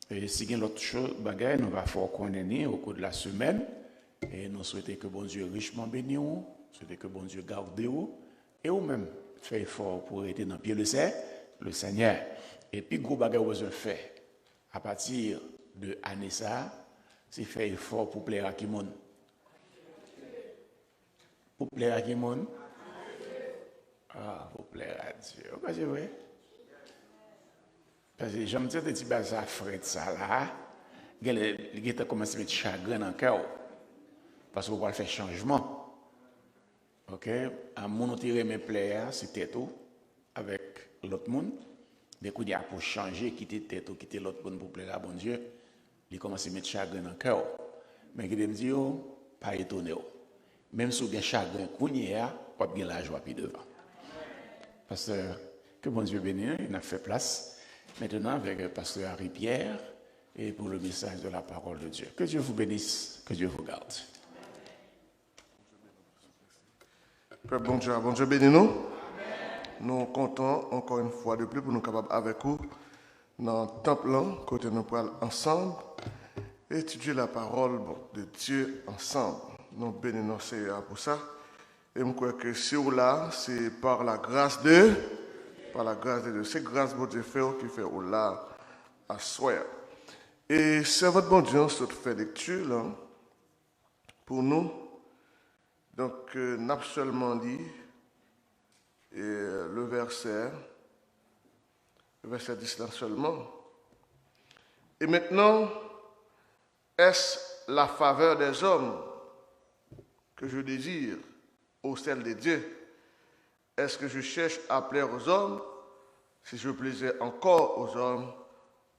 Et si il y a d'autres choses, bagaille, nous allons faire connaître au cours de la semaine. Et nous souhaitons que bon Dieu richement bénisse vous, souhaitons que bon Dieu garde vous, et vous-même faites effort pour être dans le pied le Seigneur. Et puis, gros bagaille, vous besoin faire à partir de Anessa, c'est faire effort pour plaire à qui monde. Pour plaire à qui monde? Ah, pour plaire à Dieu. C'est vrai? Parce que j'aime dire que tu as ça frais ça là, il a commencé à mettre chagrin dans le cœur. Parce qu'on va faire changement. Ok? À mon tiré mes plaire, c'était tout avec l'autre monde. Dès qu'on a pour changer, quitter tête ou quitter l'autre monde pour plaire à bon Dieu, il commence à mettre chagrin dans le cœur. Mais il me dit, pas étonné. Même si vous avez chagrin, vous avez la joie puis devant. Parce que bon Dieu bénisse, il a fait place. Maintenant, avec le pasteur Harry Pierre, et pour le message de la parole de Dieu. Que Dieu vous bénisse, que Dieu vous garde. Père bon Dieu bénisse nous. Nous comptons encore une fois de plus pour nous capables avec vous dans le temple, côté nous parlons ensemble, étudier la parole de Dieu ensemble. Nous bénissons Seigneur pour ça. Et je crois que si vous là, c'est par la grâce de Dieu. C'est grâce de Dieu qui fait ou là à soi. Et c'est votre bon Dieu, qui fait lecture là, pour nous. Donc, nous avons seulement dit le verset 10 là seulement. Et maintenant, est-ce la faveur des hommes que je désire ou celle de Dieu? Est-ce que je cherche à plaire aux hommes? Si je plaisais encore aux hommes,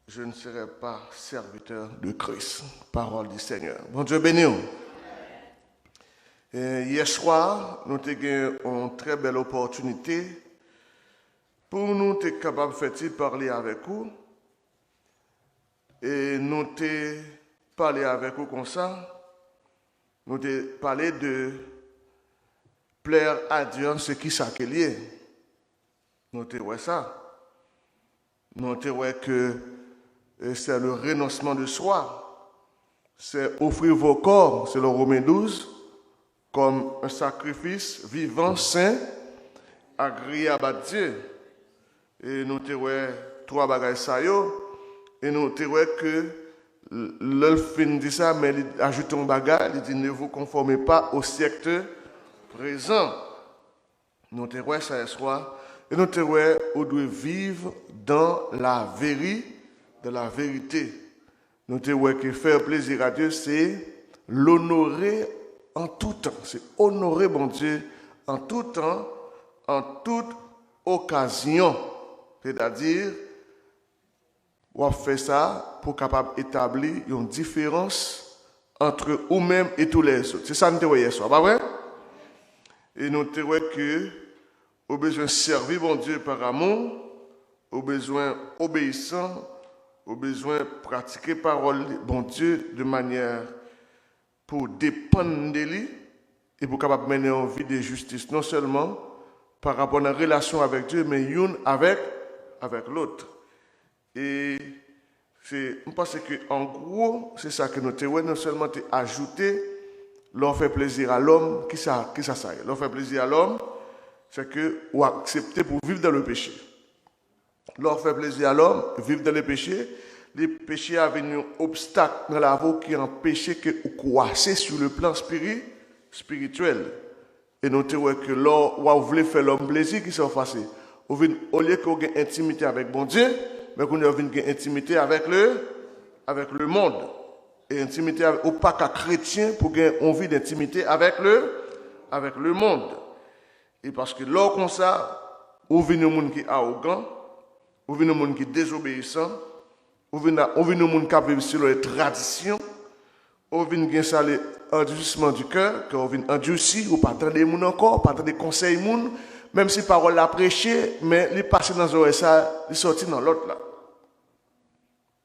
je ne serais pas serviteur de Christ. Parole du Seigneur. Bon Dieu béni. Hier soir, nous avons eu une très belle opportunité pour nous être capables de parler avec vous. Et nous avons parlé avec vous comme ça. Nous avons parlé de plaire à Dieu, ce qui s'accueille. Nous avons vu ça. Nous avons vu que c'est le renoncement de soi. C'est offrir vos corps, c'est le Romains 12, comme un sacrifice vivant, saint, agréable à Dieu. Et nous avons vu trois bagages ça. Et nous avons vu que l'elfe dit ça, mais il ajoute un bagage, il dit ne vous conformez pas au siècle présent. Nous avons vu ça ce soir. Et nous avons vu qu'on doit vivre dans la vérité. Nous avons vu que faire plaisir à Dieu, c'est l'honorer en tout temps. C'est honorer mon Dieu en tout temps, en toute occasion. C'est-à-dire, on fait ça pour capable d'établir une différence entre vous-même et tous les autres. C'est ça que nous avons vu hier soir, pas vrai? Et nous avons vu que au besoin de servir mon Dieu par amour, au besoin obéissant, au besoin de pratiquer parole bon Dieu de manière pour dépendre de lui et pour capable mener une vie de justice, non seulement par rapport à la relation avec Dieu, mais une avec l'autre. Et je pense qu'en gros, c'est ça que nous avons non seulement ajouté, l'on fait plaisir à l'homme, qui ça est. L'on fait plaisir à l'homme, c'est que ou accepter pour vivre dans le péché. L'on fait plaisir à l'homme, vivre dans le péché. Les péchés avaient un obstacle dans la vie qui empêchait que vous croissez sur le plan spirituel. Et nous avons que là, vous voulez faire l'homme plaisir, qui s'est passé. Au lieu que vous ayez intimité avec bon Dieu, mais vous avez une intimité avec le monde. Et intimité avec, ou pas qu'à chrétien pour gagner envie d'intimité avec le monde. Et parce que là, comme ça, vous venez au monde qui est arrogant, vous venez au monde qui est désobéissant, vous venez au monde qui vit sur les traditions, vous venez ça l'endurcissement du cœur, que vous venez endurci, vous ne pas attendre les gens encore, pas attendre des conseils gens, même si parole l'a prêché, mais les passer dans oreilles ça, ils sortent dans l'autre là.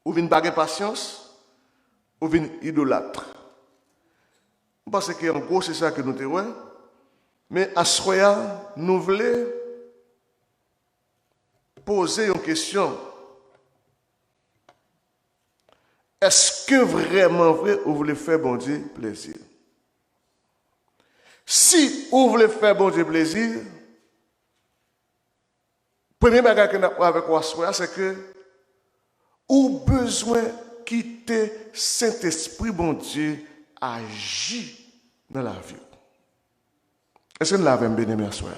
Vous venez baguer patience, vous venez idolâtre. Je pense qu'en gros, c'est ça que nous avons. Mais à ce moment, nous voulons poser une question. est-ce que vraiment vrai vous voulez faire bon Dieu plaisir? Si vous voulez faire bon Dieu plaisir, premier bagage que nous avons avec vous, c'est que vous avez besoin de quitter Saint-Esprit, bon Dieu, agir dans la vie. Est-ce que nous l'avons bien aimé à soi?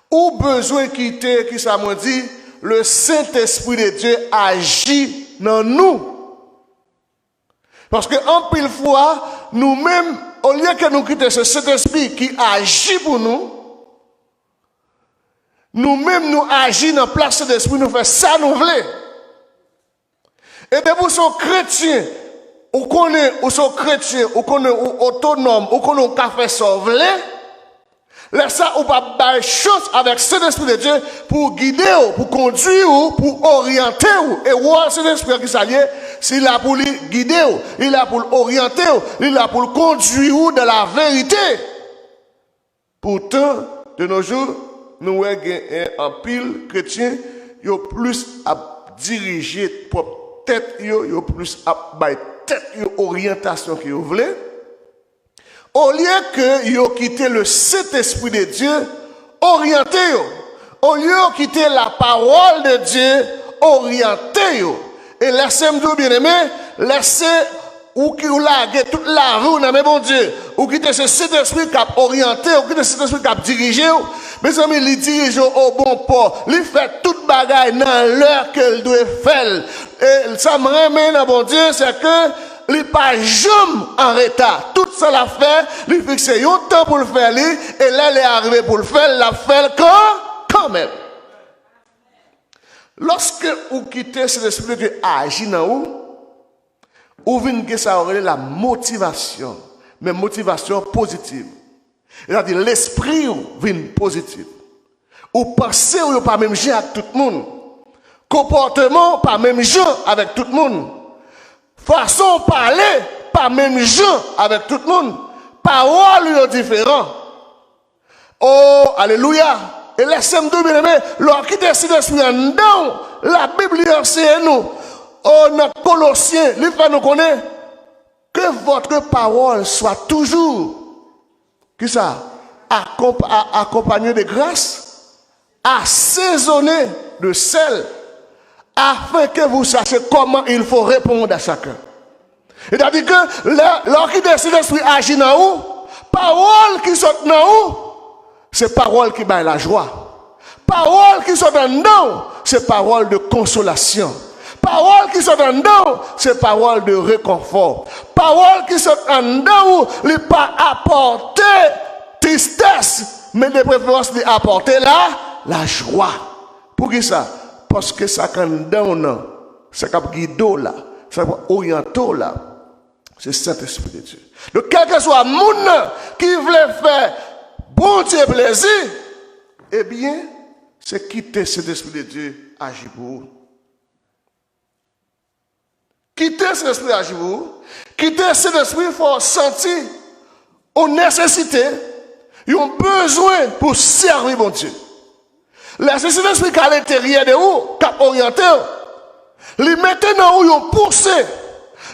Ou besoin de quitter, qui ça m'a dit, le Saint-Esprit de Dieu agit dans nous. Parce que en pile fois, nous-mêmes, au lieu que nous quittions ce Saint-Esprit qui agit pour nous, nous-mêmes nous agissons dans la place de l'Esprit, nous faisons ça nous voulons. Et de vous sont chrétiens, ou connaît, ou sont chrétiens, ou connaît, ou autonome, ou connaît, ou café sauvé, laissez ça ou pas faire chose avec cet esprit de Dieu pour guider, pour conduire, pour orienter. Et ouais, cet esprit qui s'allie, c'est là pour lui guider, il est là pour orienter, il est là pour conduire dans la vérité. Pourtant, de nos jours, nous avons un pile chrétien, il y a plus à diriger propre tête, il y a plus à tête, orientation que vous voulez. Au lieu que vous quittez le Saint-Esprit de Dieu, orientez-vous. Au lieu de quitter la parole de Dieu, orientez-vous. Et laissez-moi bien aimé, laissez ou qui vous laguez toute la rue dans bon Dieu. Ou quittez ce Saint-Esprit qui a orienté, ou quittez ce Saint-Esprit qui a dirigé. Mes amis, il dirige au bon port. Il fait toute bagaille dans l'heure qu'elle doit faire. Et ça me remet dans bon Dieu, c'est que il n'est pas jamais en retard. Tout ça l'a fait, il fixe un temps pour le faire, et là, il est arrivé pour le faire, l'a fait quand même. Lorsque vous quittez cet esprit de Dieu agit dans vous venez que ça aurait la motivation, mais motivation positive. C'est-à-dire l'esprit vient positif. Ou pensez ou pas même gens avec tout le monde. Comportement pas même gens avec tout le monde. Façon de parler, pas même gens avec tout le monde. Paroles différentes. Oh, alléluia. Et laissez-moi bien aimer, lorsqu'il décide d'esprit en dedans, la Bible enseigne nous. Oh, notre Colossiens, il fait nous connaître que votre parole soit toujours, qui ça, accompagnée de grâce, assaisonnée de sel, afin que vous sachiez comment il faut répondre à chacun. C'est-à-dire que lorsqu'il décide d'esprit agir dans vous, parole qui sont dans vous, c'est parole qui baille la joie. Parole qui sont dans nous, c'est parole de consolation. Parole qui sont dans nous, c'est parole de réconfort. Parole qui sont dans nous, ne pas apporter tristesse, mais de préférence de apporter la joie. Pour qui ça? Parce que ça quand dans ça cap guido là, ça oriento là, c'est Saint-Esprit de Dieu. Donc quel que soit monde qui veut faire bon Dieu plaisir, eh bien, c'est quitter cet esprit de Dieu agir pour vous. Quitter cet esprit agir pour vous. Quitter cet esprit, il faut sentir une nécessité, un besoin pour servir mon Dieu. La nécessité d'esprit qui est à l'intérieur de vous, qui est orienté, les mettez dans vous, ils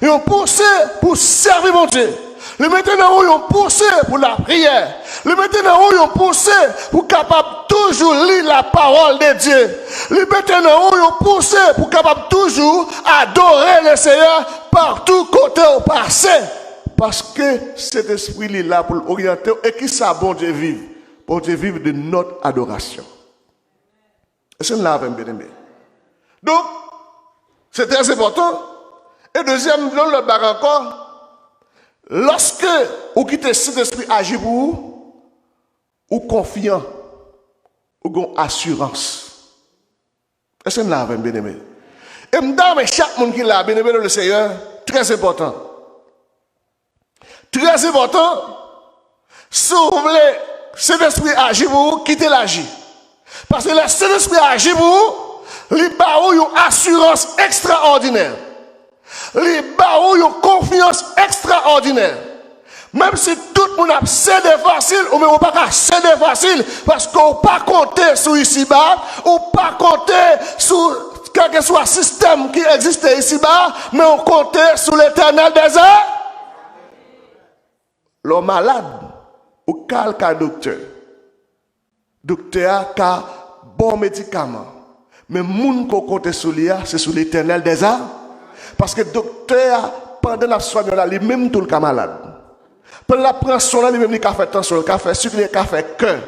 ont poussé pour servir mon Dieu. Les mettez dans vous, ils ont poussé pour la prière. Les mettez dans vous, ils ont poussé pour capable toujours lire la parole de Dieu. Les mettez dans vous, ils ont poussé pour capable toujours adorer le Seigneur partout côté au passé. Parce que cet esprit est là pour orienter et qui ça bon Dieu vive. Bon Dieu vive de notre adoration. Et c'est là bien aimé. Donc, c'est très important. Et deuxième, le bar encore. Lorsque vous quittez cet esprit agir pour vous, ou confiant, ou assurance. Est-ce que vous l'avez bien aimé? Et madame, chaque monde qui l'a bien aimé dans le Seigneur, très important. Très important, si vous voulez cet esprit agir pour vous, quittez l'agir. Parce que cet esprit agir pour vous, il a une assurance extraordinaire. Les barreaux ont une confiance extraordinaire. Même si tout le monde a cédé facile, ou même pas cédé facile, parce qu'on pas compter sur ici-bas, ou pas compter sur quel que soit le système qui existe ici-bas, mais on compte sur l'éternel des œuvres. L'homme malade, ou quelqu'un docteur. Docteur a bon médicament. Mais moun qu'on compte sur lui, c'est sur l'éternel des œuvres. Parce que docteur, pendant la soigne, il même tout le cas malade. Pendant la prend soin, il même il a fait tension, il a fait sucre, il a fait cœur.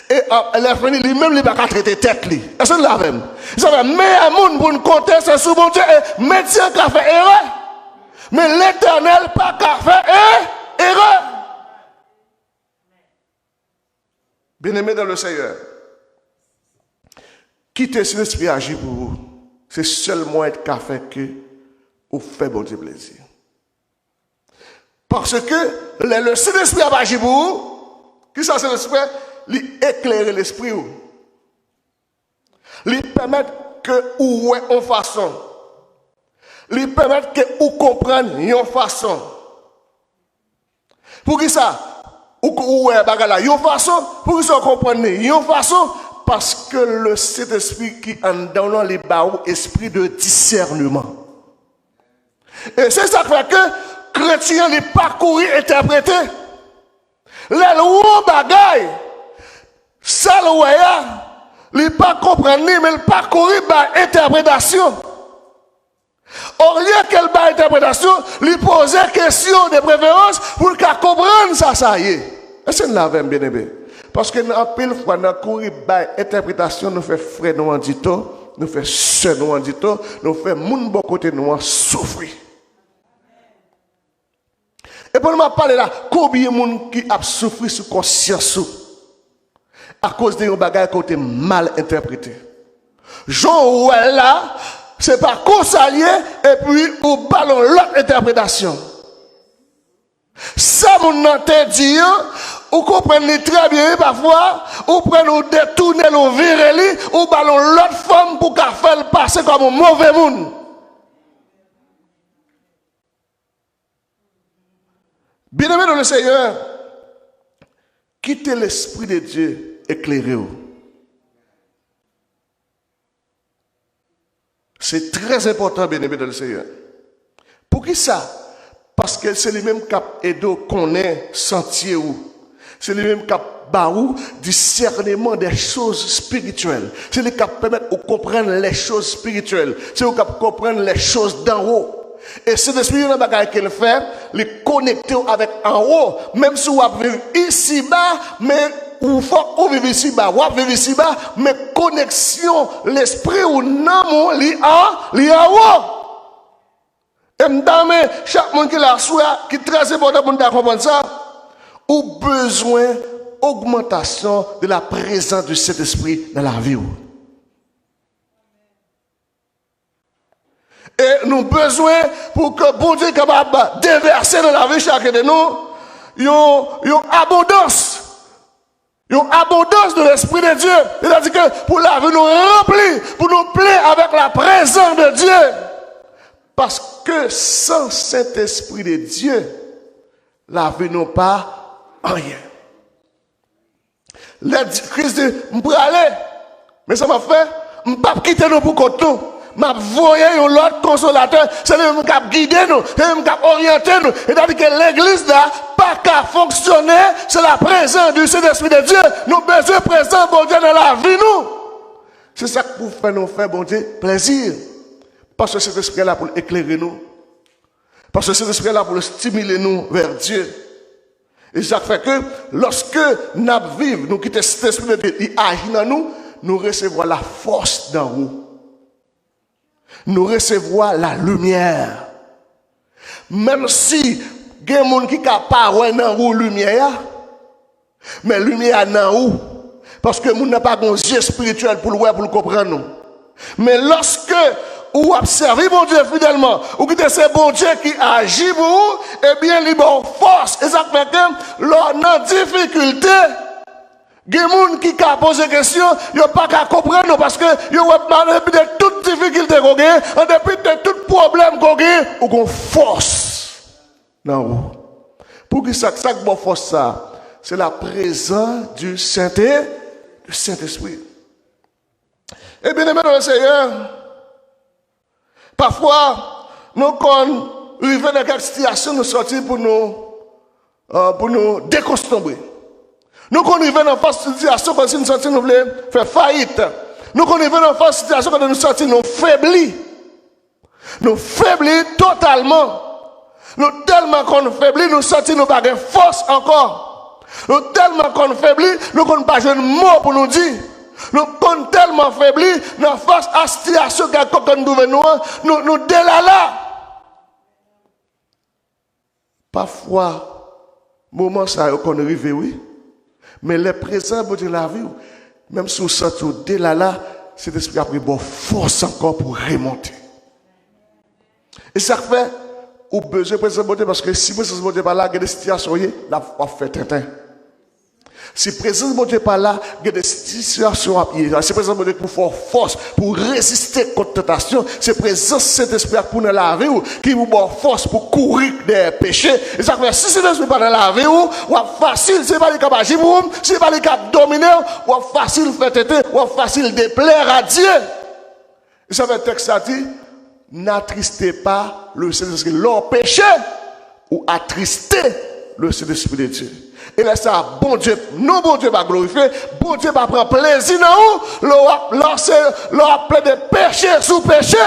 Et elle a fini lui-même, il n'a pas traité tête. Est-ce que c'est la même? Il savait, mais un monde pour nous compter, c'est sous bon Dieu, et médecin qui a fait erreur. Mais l'éternel pas qu'à faire erreur. Bien-aimé dans le Seigneur, quittez si l'esprit agit pour vous. C'est seulement être qu'à faire que vous faites bon Dieu plaisir. Parce que le Saint-Esprit a agi pour vous, qui ça c'est l'esprit? Lui éclairer l'esprit. Lui permettre que vous voyez en façon. Lui permettre que vous compreniez en façon. Pour qui ça? Vous voyez bagala en façon, pour que ça comprenne en façon, parce que le Saint-Esprit qui en donnant les barreaux, esprit de discernement. Et c'est ça qui fait que chrétien les parcourir interpréter. Les lois bagaille. Ça le voyage, il pas comprendre mais il parcourir par interprétation. Au lieu qu'elle par interprétation, il pose question de préférence pour qu'elle comprenne ça y est. Est-ce que nous l'avons bien aimé? Parce que dans pile fois dans courir par interprétation, nous fait frère nous en dit nous fait sœur nous en dit nous fait moun bon côté nous en souffrir. Et pour nous parler là, combien de monde qui a souffert sous conscience à cause de bagages qui ont été mal interprétés. Jean Ouel là, c'est pas consalier et puis au ballon l'autre interprétation. Ça mon entend dire, ou comprenez très bien parfois, ou prenez ou détourner ou virer ou ballon l'autre forme pour qu'elle fasse passer comme un mauvais monde. Bien-aimé dans le Seigneur, quittez l'Esprit de Dieu éclairé. C'est très important, bien-aimé dans le Seigneur. Pour qui ça? Parce que c'est lui-même qui aide qu'on est sentier. C'est lui-même qui barou discernement des choses spirituelles. C'est lui qui permet de comprendre les choses spirituelles. C'est lui qui comprendre les choses d'en haut. Et c'est l'esprit de la qu'il fait, les connecter avec en haut, même si vous vivez ici-bas, mais ou faut vivre ici-bas, ou vivre ici-bas, mais connexion, l'esprit ou non, li en haut. Et m'dame, chaque monde qui l'a souhait, qui est très important pour nous comprendre ça, ou besoin d'augmentation de la présence de cet esprit dans la vie. Et nous avons besoin pour que bon Dieu soit capable de déverser dans la vie chacun de nous, une abondance. Une abondance de l'Esprit de Dieu. C'est-à-dire que pour la vie nous remplir, pour nous plaire avec la présence de Dieu. Parce que sans cet Esprit de Dieu, la vie n'a pas rien. Christ dit, je peux aller, mais ça m'a fait, je ne peux pas quitter nous pour côté nous. M'a voyé un autre consolateur, c'est lui qui a guidé nous, c'est lui qui a orienté nous. C'est-à-dire que l'église là, pas qu'à fonctionner, c'est la présence du Saint-Esprit de Dieu. Nous avons besoin de présence bon Dieu dans la vie nous. C'est ça que vous faites nous faire bon Dieu plaisir. Parce que cet esprit est là pour éclairer nous. Parce que cet esprit est là pour stimuler nous vers Dieu. Et ça fait que lorsque nous vivons, nous quittons cet esprit de Dieu, il agit dans nous, nous recevons la force d'en haut. Nous recevons la lumière. Même si il y a des gens qui ne peuvent pas voir dans la lumière, mais la lumière est dans où? Parce que nous n'avons pas de yeux spirituel pour le voir, pour le comprendre. Mais lorsque vous observez mon Dieu fidèlement, ou que c'est bon Dieu qui agit pour vous, eh bien, il y a force. Et ça fait que, lors de difficulté, il y a des gens qui posent des questions, ils n'ont pas qu'à comprendre parce que ils ont depuis de toutes difficultés qu'on a, en dépit de tout problème qu'on a, ou qu'on force. Non. Pour que ça bonne force ça, c'est la présence du Saint-Esprit. Et bien aimé dans le Seigneur, parfois, nous arrivons dans quelques situations, nous sortir pour nous décostumer. Nous arrivons dans une situation quand nous sortir, nous voulons faire faillite. Nous arrivons dans une situation quand nous sortir, nous faiblis. Nous faiblis totalement. Nous tellement qu'on faiblit, nous sortir, nous n'avons pas de force encore. Nous tellement qu'on faiblit, nous n'avons pas de mots pour nous dire. Nous sommes tellement faiblis, nous face à la situation que nous délala. Parfois, moment ça qu'on arrive, oui. Mais les présents de la vie, même si vous sentez délala, cet esprit a pris bonne force encore pour remonter. Et ça fait, ou besoin de présence de Dieu, parce que si présence de Dieu n'est pas là, il y a des situations, là, on fait tintin. Si présence de Dieu n'est pas là, il y a des situations à pied. Si présence de Dieu pour faire force, pour résister contre la tentation, c'est présence de cet esprit pour nous laver, qui vous donne force pour courir des péchés. Et ça fait, si cet esprit n'est pas dans la vie, ou facile, c'est pas les capables d'agir, c'est pas les capables de dominer, ou facile de faire têter, ou facile de plaire à Dieu. Et ça fait, le texte a dit, n'attristez pas le Saint-Esprit. Leur péché ou attrister le Saint-Esprit de Dieu. Et là, ça, bon Dieu, non, bon Dieu va glorifier, bon Dieu va prendre plaisir dans nous, leur plein de péché sous péché.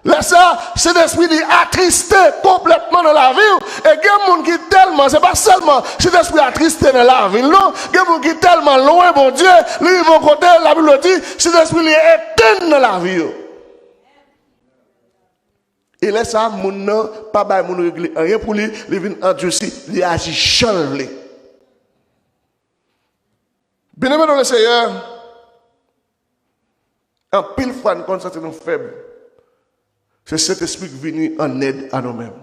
Là, ça, Saint-Esprit dit attristé complètement dans la vie. Et il y a des gens qui tellement, c'est pas seulement Saint-Esprit attristé dans la vie, non. Il y a des gens qui tellement loin, bon Dieu, lui, ils vont côté, la Bible dit, Saint-Esprit est éteint dans la vie. Et là, ça, mon nom, pas bail mon régler rien pour lui, il vient endurci, il agit changelé. Bien aimé dans le Seigneur, en pile fois, nous constatons nous faibles. C'est cet esprit qui vient en aide à nous-mêmes.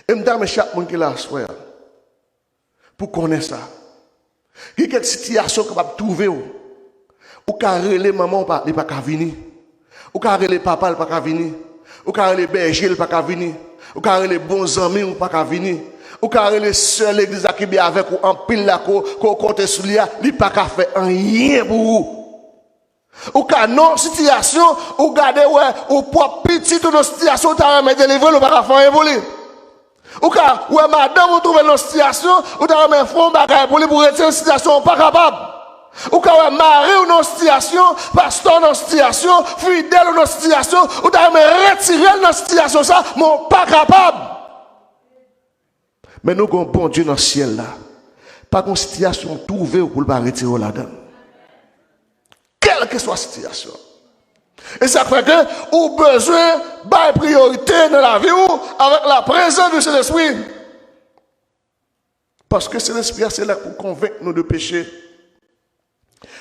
Et je dis à chaque monde qui est là, pour connaître ça. Il y a quelques situations que vous pouvez trouver. Ou carré les mamans, ils ne peuvent pas venir. Ou carré les papas, ils ne peuvent pas venir. Ou carré les bergers, ils ne peuvent pas venir. Ou carré les bons amis, ils ne peuvent pas venir. Ou carré les sœurs, l'église qui est avec vous, en pile là, qu'on compte sur lui, ils ne peuvent pas faire rien pour vous. Ou qu'à non situation, ou gardez, ouais, ou pour petit, ou nos situations, tu as remis délivrer, ou pas faire rien pour lui. Ou qu'à, ouais, madame, vous trouvez nos situations, ou tu as remis fond, bagaille pour lui, pour retirer une situation, pas capable. Ou qu'à, ouais, mari, ou nos situations, pasteur, nos situations, fidèle, ou nos situations, ou tu as remis retirer nos situations, ça, mon pas capable. Mais nous avons un bon Dieu dans le ciel là. Pas une situation trouvée pour ne pas retirer là-dedans. Quelle que soit la situation. Et ça fait que, ou besoin de priorité dans la vie ou avec la présence de cet esprit. Parce que cet esprit, c'est là pour convaincre nous de péché.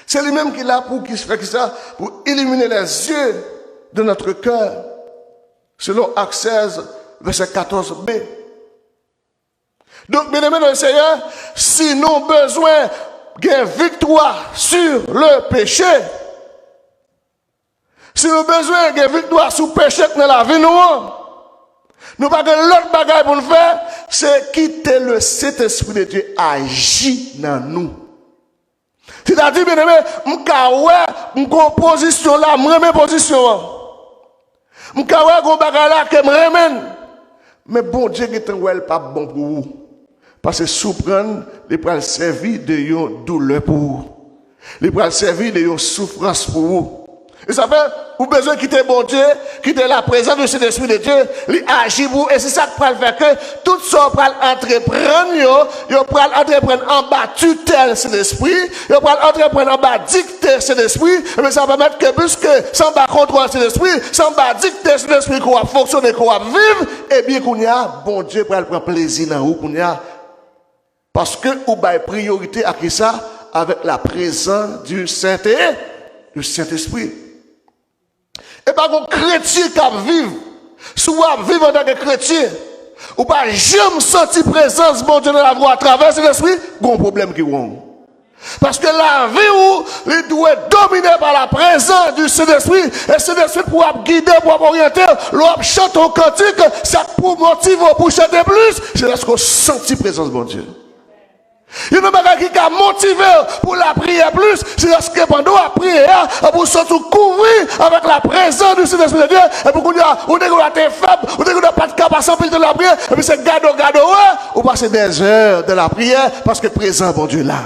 C'est lui-même qui est là pour pour illuminer les yeux de notre cœur. Selon Actes 16, verset 14b. Donc, bien aimés dans le Seigneur, si nous avons besoin d'une victoire sur le péché, si nous avons besoin d'une victoire sur le péché dans la vie, nous n'avons pas l'autre bagaille pour nous faire, c'est quitter le Saint-Esprit de Dieu agir dans nous. C'est-à-dire, bien aimé, une position là, une position. Je suis un bagaille là que je remène. Mais bon Dieu qui est pas bon pour vous. Parce que souffrance, il peut servir de une douleur pour vous. Il peut servir de une souffrance pour vous. Et ça fait, vous avez besoin de quitter bon Dieu, quitter la présence de cet esprit de Dieu, il agit pour vous. Et c'est ça qui va faire que tout ça va entreprendre, il va entreprendre en bas tutelle cet esprit, il va entreprendre en bas dicter cet esprit, mais ça va permettre que puisque sans bas contrôler cet esprit, sans bas dicter cet esprit qu'on va fonctionner, qu'on va vivre, et bien qu'on y a, bon Dieu prend plaisir dans vous, qu'on y a. Parce que vous avez priorité à qui ça? Avec la présence du Saint-Esprit. Et pas un chrétien qui vit, soit vivre en tant que chrétien, ou pas jamais sentir présence de bon Dieu dans la voie à travers cet esprit, il y a un problème qui est. Parce que la vie où il doit être dominé par la présence du Saint-Esprit, et cet esprit pour guider, pour orienter, l'on chante au cantique, ça pour motiver, pour chanter plus, c'est parce qu'on sent la présence de bon Dieu. Il y a un bagage qui a motivé pour la prière plus, c'est parce que pendant la prière, pour sortir couvrir avec la présence du Saint-Esprit de Dieu, et pour qu'on dise, on est faible, on n'est pas de capacité de la prière, et puis c'est gado, ouais, on passe des heures de la prière, parce que présent, bon Dieu, là.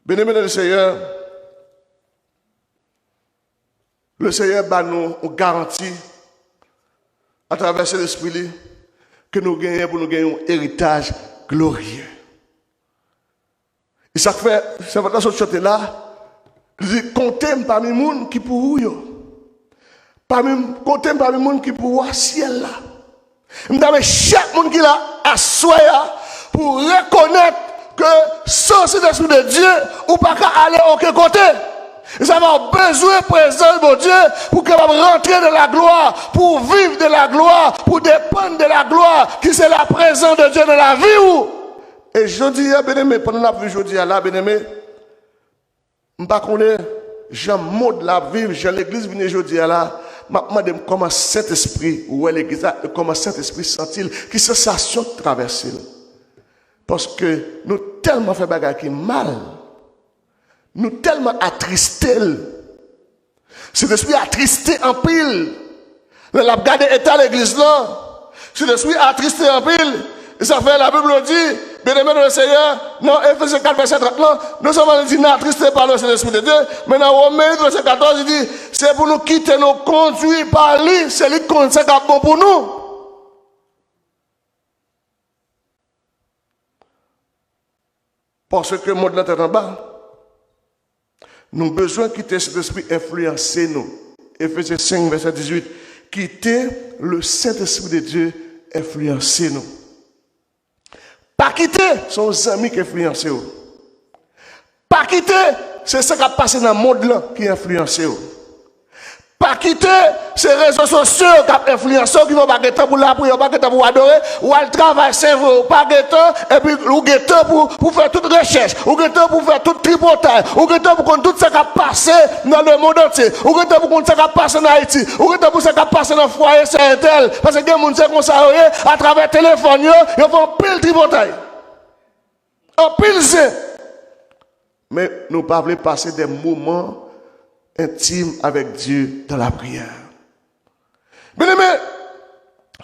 Bien-aimé dans le Seigneur va nous garantit, à travers cet esprit que nous gagnons pour nous gagner un héritage glorieux. Et ça fait, c'est votre chose de là, il dit, comptez parmi les gens qui pour vous. Comptez parmi les gens qui pour le ciel là. Mais chaque monde qui l'a assoyé pour reconnaître que sans cet esprit de Dieu, ou pas qu'à aller aucun côté. Nous avons besoin de présence de Dieu pour capable rentrer dans la gloire, pour vivre de la gloire, pour dépendre de la gloire, qui c'est la présence de Dieu dans la vie. Et je dis, bien aimé, pendant la vie, je dis là, bien aimé, je ne sais pas j'en mode la vie, j'ai l'église, je dis là, je me demande comment cet esprit, ou l'église, comment cet esprit sent-il, qui sensation traverser. Parce que nous tellement fait bagarre qui mal. Nous tellement attristés. Cet esprit attristé en pile. Nous avons gardé état l'église là. Cet esprit attristé en pile. Et ça fait la Bible dit, bien-aimé dans le Seigneur, non, Ephésiens 4, verset 30, non seulement il dit, attristé par le Saint-Esprit de Dieu, mais dans Romains, verset 14, il dit, c'est pour nous quitter nos conduits par lui, c'est lui qui conseille bon pour nous. Parce que le monde est en bas. Nous avons besoin de quitter cet esprit influencer nous. Ephésiens 5, verset 18. Quitter le Saint-Esprit de Dieu influencer nous. Pas quitter son amis qui influencent. Pas quitter, c'est ce qui a passé dans le monde là qui influence. Pas quitter ces réseaux sociaux qui ont influencé, qui vont pas guetter pour la prière, pas guetter pour adorer, ou à le travail cerveau, pas guetter, et puis ou guetter pour faire toute recherche, ou guetter pour faire tout tripotage, ou guetter pour qu'on tout ce qui a passé dans le monde entier, ou guetter pour qu'on ce qui a passé en Haïti, ou guetter pour ce qui a passé dans le foyer Saint-Tel, parce que les gens sont comme ça, à travers le téléphone, ils font pile tripotage. En pile c'est. Mais nous ne pouvons pas passer des moments intime avec Dieu dans la prière. Bien aimé,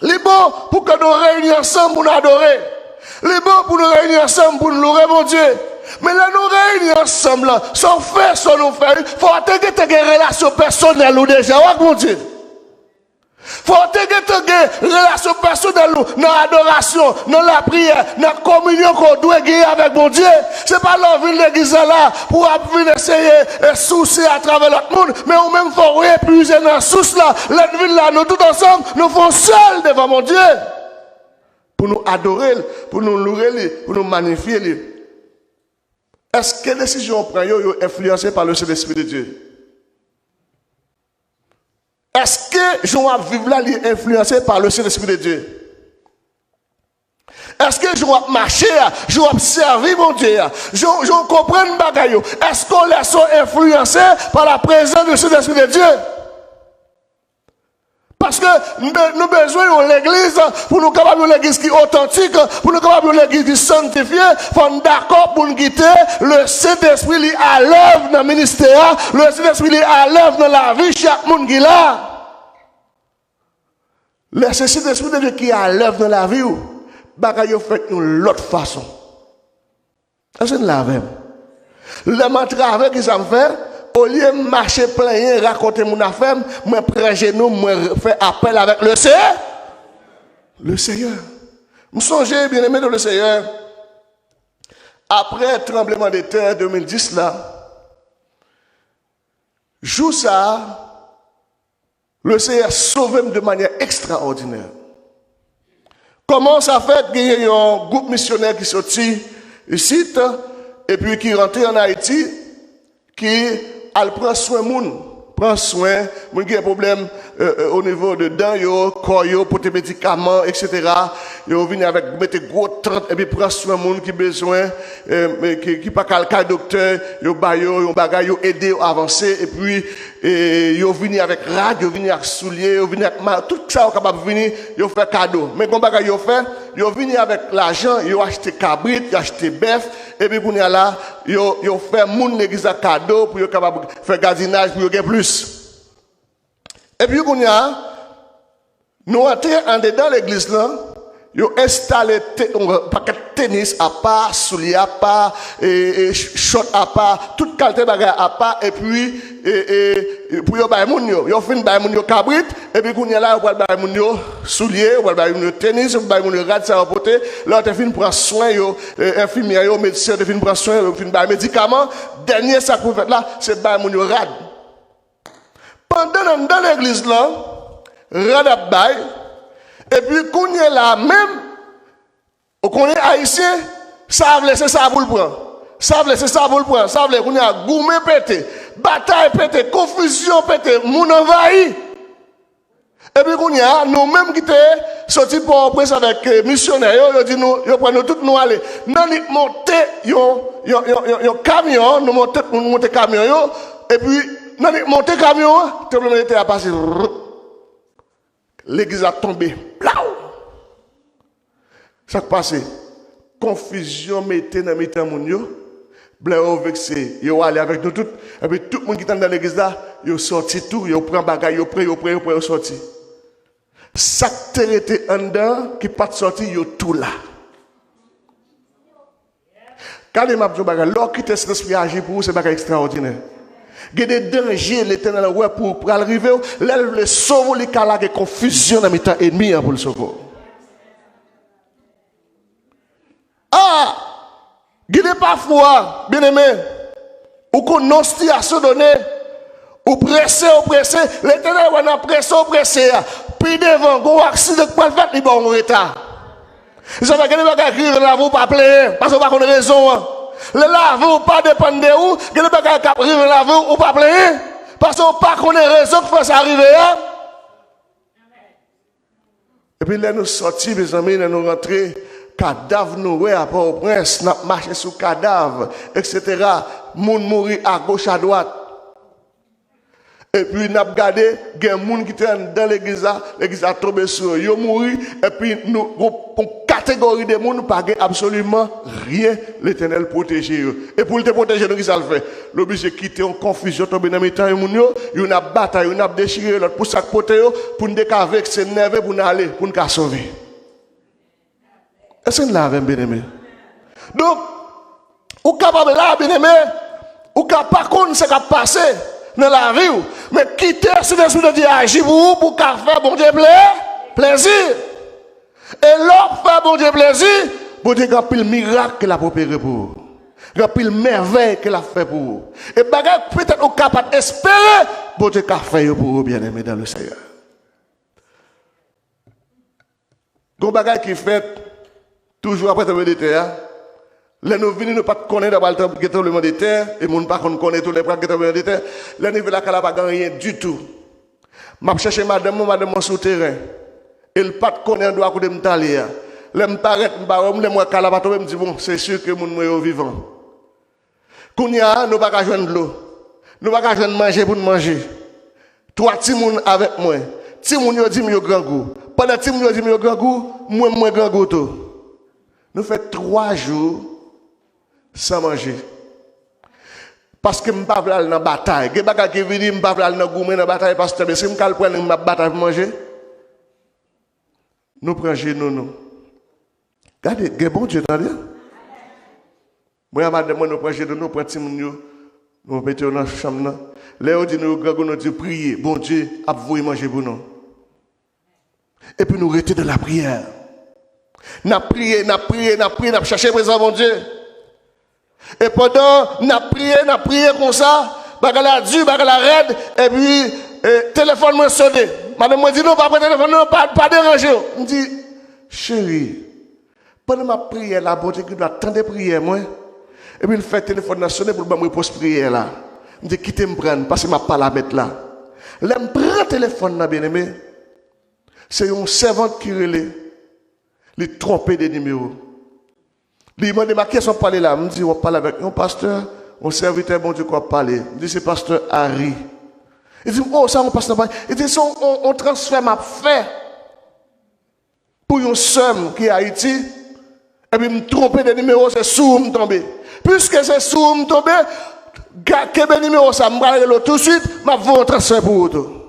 les bon pour que nous réunions ensemble pour nous adorer. Les bon pour nous réunir ensemble pour nous louer mon Dieu. Mais là nous réunir ensemble, sans faire, sans nous faire, il faut avoir des relations personnelles ou déjà avec mon Dieu. Il faut avoir des relations personnelles dans l'adoration, dans la prière, dans la communion qu'on doit gagner avec mon Dieu. Ce n'est pas l'envie de l'église là pour venir essayer de soucier à travers l'autre monde, mais on même faut épuiser dans la source là, l'envie là, nous tous ensemble, nous faisons seuls devant mon Dieu. Pour nous adorer, pour nous louer, pour nous magnifier. Est-ce que les décisions qu'on prend sont influencées par le Saint-Esprit de Dieu? Est-ce que je vais vivre là influencé par le Saint-Esprit de Dieu? Est-ce que je vais marcher, je vais servir mon Dieu? Je comprends le bagaille. Est-ce qu'on laisse influencer par la présence du Saint-Esprit de Dieu? Parce que nous avons besoin de l'église pour nous capables de l'église qui est authentique, pour nous capables de l'église qui est sanctifiée. Il faut d'accord pour nous quitter. Le Saint-Esprit est à l'œuvre dans le ministère. Le Saint-Esprit est à l'œuvre dans la vie. Chaque monde qui est là. Le Saint-Esprit de Dieu qui est à l'œuvre dans la vie, bagaille fait de l'autre façon. C'est une la même. Le mantra qui ça me fait. Au lieu de marcher plein, raconter mon affaire, moi prends genou, moi fais appel avec le Seigneur. Le Seigneur. Je songe bien aimé dans le Seigneur. Après le tremblement de terre 2010 là, jour ça, le Seigneur sauve de manière extraordinaire. Comment ça fait qu'il y a un groupe missionnaire qui sortit ici et puis qui rentre en Haïti, qui elle prend soin prend soin, moun qui a problème au niveau de dents yo, corps yo, pour tes médicaments, etc. Yo vient avec mettre gros 30 et puis prend soin moun qui besoin, qui pas calca docteur, yo ba yo bagay yo aider à avancer et puis et yo vini avec rad, yo vini avec soulier, yo vini avec tout ça capable venir, yo fait cadeau. Mais comme bagay yo fait, yo vini avec l'argent, yo acheté cabrit, yo acheté bœuf et puis kounya là, yo fait moun l'église cadeau pour yo capable faire gardinage pour yo gagner plus. Et puis kounya nous entrons en dedans l'église là. Yo installé un paquet de tennis à part, souliers à part, short à part, toute qualité bagage à part, et puis pour yo bay moun yo fin bay moun yo cabrit, et puis kounya là yo bay moun yo souliers, yo bay moun yo tennis, yo bay moun yo rad ça porter, là te fin prendre soin yo, infirmière yo, médecin te fin prendre soin, yo fin bay médicaments, dernier ça qu'on fait là, c'est bay moun yo rad. Pendant dans l'église là, rad a bay. Et puis, quand on est là même, on est haïtien, ça veut laisser ça pour le prendre. Ça veut laisser ça pour le prendre. Ça veut laisser qu'on a gourmet pété, bataille pété, confusion pété, moun envahi. Et puis, qu'on a nous-mêmes qui étaient sortis pour presse avec missionnaires, ils dit nous, ils prennent tous nous aller. Nous monter, un camion, nous monter camion, et puis, nous monter camion, tout le monde était à passer. L'église a tombé. Ça qui passe, confusion mettez dans mes temps mon yo, bleu vexé, yo aller avec nous tout, et puis tout le monde qui est dans l'église là, yo sorti tout, yo prend bagage, yo prend sorti. Ça qui était en dedans, qui pas sorti, yo tout là. Quand les m'a dit bagage, l'or qui te l'esprit agir pour vous, c'est bagage extraordinaire. Il y a des dangers, l'éternel ouais pour arriver, le sauver les cas là, il y a confusion dans mes temps ennemis pour le sauver. Ah, il y a parfois, bien aimé, ou qu'on hostie à se donner, ou pressé, l'éternel ouais n'a pressé, puis devant, qu'on accident pour le faire, il va en retard. Vous savez que les gens qui écrivent là, vous pas plaire, parce que vous n'avez pas raison. Le lave ou pas dépendre de où, que le bagage qui arrive lave ou pas plaire, parce qu'on pas connaît raison que fait ça arriver. Et puis là nous sortis, mes amis, là nous rentrés, cadavre nous, ouais, à Port-au-Prince, nous marché sous cadavre, etc. Moun mourir à gauche, à droite. Et puis, nous avons regardé, il y a des gens qui étaient dans l'église a tombé sur eux, ils ont mouru, et puis, nous, une catégorie de gens, pas absolument rien, l'éternel protéger eux. Et pour te protéger, nous, qu'est-ce qu'il fait? L'obligé de quitter en confusion, tomber dans les temps, il y a une bataille, il y a déchiré l'autre pour s'accoter, pour nous décaver, c'est nerveux pour nous aller, pour nous sauver. Est-ce que nous l'avons bien aimé? Donc, ou capable là, bien aimé, ou capable, par contre, ce qui a passé dans la vie, mais quitter cet esprit de Dieu agir pour faire bon Dieu plaisir. Et l'homme fait bon Dieu plaisir, bon Dieu a pile miracle qu'il a préparé pour vous. Il a pile merveille qu'il a fait pour vous. Et bagarre peut-être capable d'espérer, bon Dieu a fait pour vous, bien aimé dans le Seigneur. Gon bagarre qui fait toujours après le de terre. Là, nous venons, nous pas connaître le tremblement de terre, et nous ne pas connaître tous les tremblements de terre. Là, nous venons là, n'a pas rien du tout. Je cherche madame souterrain. Elle pas connaître droit de m'taler. Là, me paraît, moi, calabato, me dit bon, c'est sûr que mon est vivant. Kounya, nous pas joindre de l'eau. Nous pas joindre manger pour manger. Trois petits moun avec moi. Petit moun yo dit yo grand goût. Pendant petit moun yo dit yo grand goût, moi grand goût tout. Nous fait 3 jours sans manger. Parce que je ne suis pas dans la bataille. Je ne suis pas dans la bataille parce que si je prends la bataille pour manger, nous prenons nous. Regardez, bon Dieu, attendez. Moi, madame, nous prenons nous prenons nous mettons dans la chambre. Là, on dit nous dit prier. Bon Dieu, à vous manger pour nous. Et puis nous restons dans la prière. Nous prions, nous cherchons présent mon Dieu. Et pendant nous prions comme ça, bagala dur, bagala raide, et puis téléphone m'a sonné. Madame m'a dit non, pas téléphone, non, pas déranger. Je dis, chérie, pendant ma prière là, bon Dieu qui doit attendre prière moi. Et puis il fait téléphone sonner pour me poser prière là. Je dis quittez me prendre parce que m'a pas la mettre là. Là me prend téléphone là bien aimé. C'est une servante qui relève. Il tromper des numéros. Il m'a dit, ma question parler là. Je me dis, on parle avec un pasteur, un serviteur, bon Dieu, quoi parler. Je dis, c'est pasteur Harry. Il dit, oh, ça, on passe dans le Il dit, on transfère ma fait pour une somme qui est Haïti. Et puis, me tromper des numéros, c'est sous me tomber. Puisque c'est sous me tomber, quel numéro ça me va tout de suite, ma voix transfert pour vous.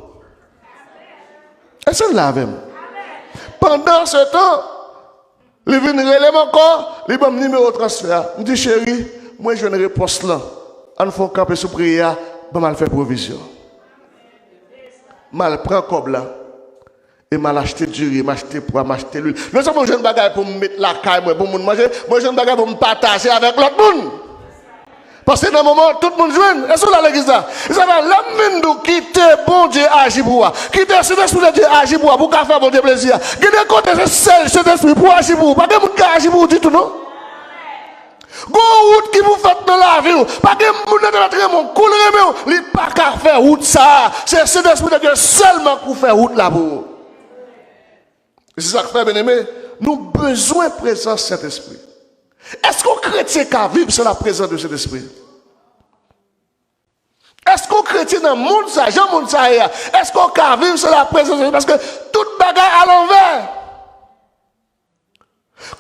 Et c'est là même. Pendant ce temps, il vient relève encore, il va me numéro transfert. Je dis, chérie, moi, je ne réponse là. On fait camper sous prière, je vais faire provision. Mal prend comme là. Et mal acheté du riz, m'acheter poids, m'acheter l'huile. Nous sommes jeunes bagages pour me mettre la caille, pour me manger. Moi, jeunes bagages pour me partager avec l'autre monde. Parce que dans le moment, tout le monde joue. Et sur la l'église là, ils savent, l'homme nous quitte bon Dieu agir pour moi. Quitte cet esprit de Dieu agir pour moi, pour faire bon Dieu plaisir. Quitte côté cet esprit pour agir pour vous. Pas que mon gars agir pour vous du tout, non? Go route qui vous fait dans la vie. Pas que mon dans mon coule remé, il pas qu'à faire route ça. C'est cet esprit de Dieu seulement pour faire route là pour vous. C'est ça que fait, bien aimé. Nous avons besoin de présence de cet esprit. Est-ce qu'un chrétien qui vit sur la présence de cet esprit? Est-ce qu'un chrétien dans le monde, ça, Jean monde ça, est-ce qu'on peut vivre sur la présence de cet esprit? Parce que toute bagarre à l'envers.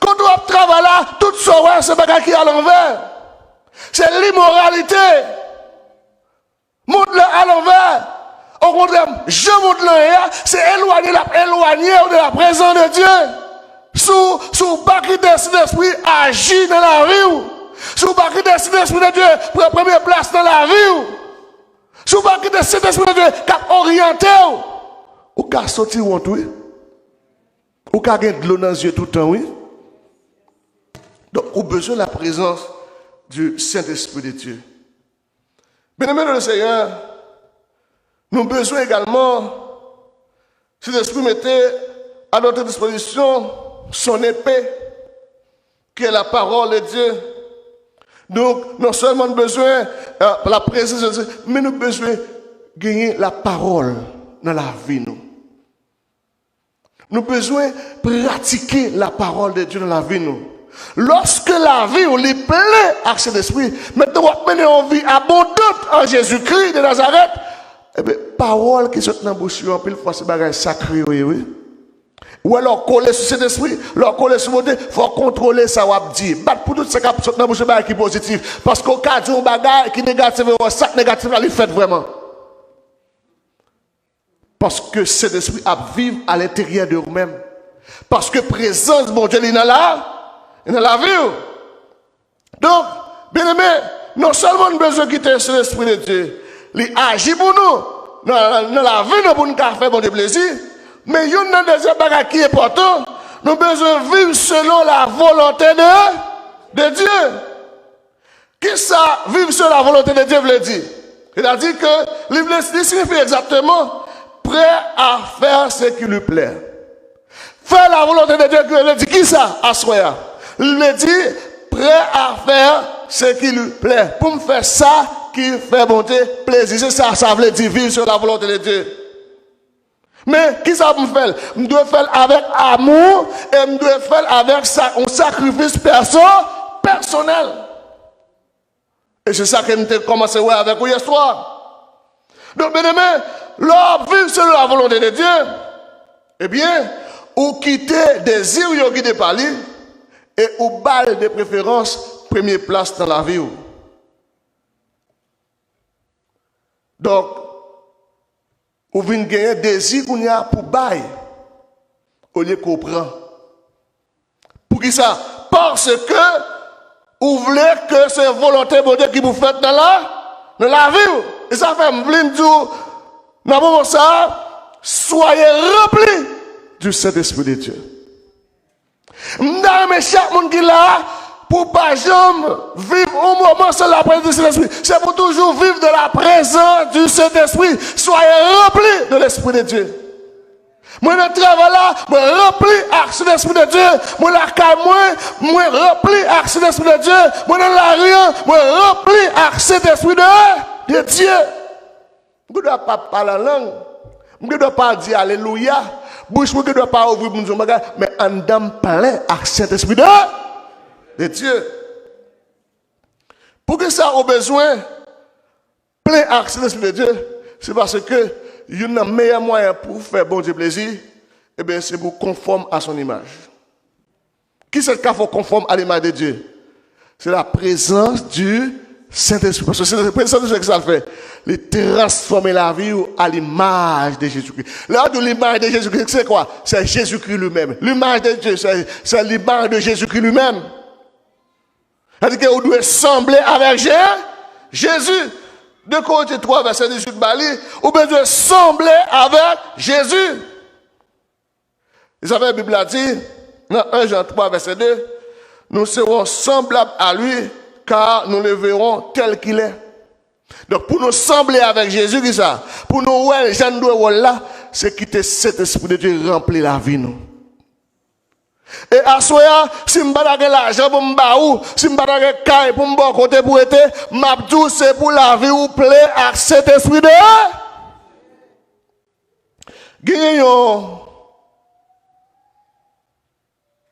Quand on travaille là, tout ça, c'est bagarre qui est à l'envers. C'est l'immoralité. Monde là à l'envers. Au contraire, je monte là, c'est éloigner de la présence de Dieu. Sous baki de cet esprit agit dans la vie. Sous baki de cet esprit de Dieu prend première place dans la vie. Sous baki de cet esprit de Dieu qui a orienté. Ou qui a sorti ou oui. Ou qui a gagné de l'eau dans les yeux tout le temps, oui. Donc, on a besoin de la présence du Saint-Esprit de Dieu. Bien-aimés dans le Seigneur, nous avons besoin également, cet esprit mettait à notre disposition son épée, qui est la parole de Dieu. Donc, non seulement nous avons besoin de la présence de Dieu, mais nous avons besoin de gagner la parole dans la vie. Nous avons besoin de pratiquer la parole de Dieu dans la vie. Lorsque la vie ou les plaît à cet esprit, maintenant on mener une vie abondante en Jésus-Christ de Nazareth, eh bien, parole qui sont dans la bouche, en pile fois, c'est bagage sacré, oui. Ou alors, coller sur cet esprit, leur coller sur votre, il faut contrôler ça, ou dire. Battre pour tout ce qui sont dans la bouche, qui est positif. Parce qu'au cas d'un bagage qui est négatif, ça négatif, là, il fait vraiment. Parce que cet esprit a vivre à l'intérieur de vous-même. Parce que présence, mon Dieu, il est là, il est dans la vie. Donc, bien aimé, non seulement nous avons besoin de quitter cet esprit de Dieu, il agit pour nous, dans la vie, pour nous faire bon plaisir, mais il y a une deuxième bagage qui est important, nous avons besoin de vivre selon la volonté de Dieu. Qu'est-ce que ça, vivre selon la volonté de Dieu veut dire? Il a dit que, il signifie exactement, prêt à faire ce qui lui plaît. Faire la volonté de Dieu, il dit qui ça, à soi? Il dit, prêt à faire ce qui lui plaît. Pour me faire ça, qui fait bonté, plaisir. C'est ça, ça veut dire vivre sur la volonté de Dieu. Mais, qui ça me fait? Je dois faire avec amour et je dois faire avec un sacrifice personnel. Et c'est ça que nous avons commencé à voir avec vous hier soir. Donc, bien aimé, l'homme vit sur la volonté de Dieu. Eh bien, ou quitter des désirs qui guident par lui et ou balle de préférence première place dans la vie. Donc, ou venez gagner désir qu'on y a pour bail au lieu qu'on prend. Pour qui ça? Parce que vous voulez que c'est volonté de Dieu qui vous fait dans la vie. Et ça fait me dire, dans moment ça, soyez remplis du Saint-Esprit de Dieu. M'dame chaque monde qui est là, pour pas jamais vivre un moment sans la présence du Saint-Esprit. C'est pour toujours vivre de la présence du Saint-Esprit. Soyez remplis de l'Esprit de Dieu. Moi, je travaille là, je remplis avec l'Esprit de Dieu. Moi, la caille, moi, remplis avec l'Esprit de Dieu. Moi, dans la rue, moi, remplis avec l'Esprit de Dieu. Je ne dois pas parler la langue. Je ne dois pas dire Alléluia. Bouche, je ne dois pas ouvrir mon bagage. Mais en dedans, parler avec cet esprit de Dieu. Pour que ça ait besoin, plein avec cet esprit de Dieu, c'est parce que il y a un meilleur moyen pour faire bon Dieu plaisir, eh bien, c'est pour conforme à son image. Qui c'est qu'il faut conforme à l'image de Dieu? C'est la présence du Saint-Esprit. Parce que c'est la présence de Dieu que ça fait. Il transformer la vie à l'image de Jésus-Christ. Là, de l'image de Jésus-Christ, c'est quoi? C'est Jésus-Christ lui-même. L'image de Dieu, c'est l'image de Jésus-Christ lui-même. C'est-à-dire qu'on doit sembler avec Jésus. 2 Corinthiens 3, verset 18, ou bien doit sembler avec Jésus. Vous savez, la Bible a dit, dans 1 Jean 3, verset 2, nous serons semblables à lui, car nous le verrons tel qu'il est. Donc, pour nous sembler avec Jésus, qui ça? Pour nous, ouais, Jean doit là, c'est quitter cet esprit de Dieu remplir la vie, nous. Et à soya, si je n'ai l'argent pour me baou, si je n'ai pas caille pour me côté pour être, m'abdou c'est pour la vie ou plaît à cet esprit de Dieu. Il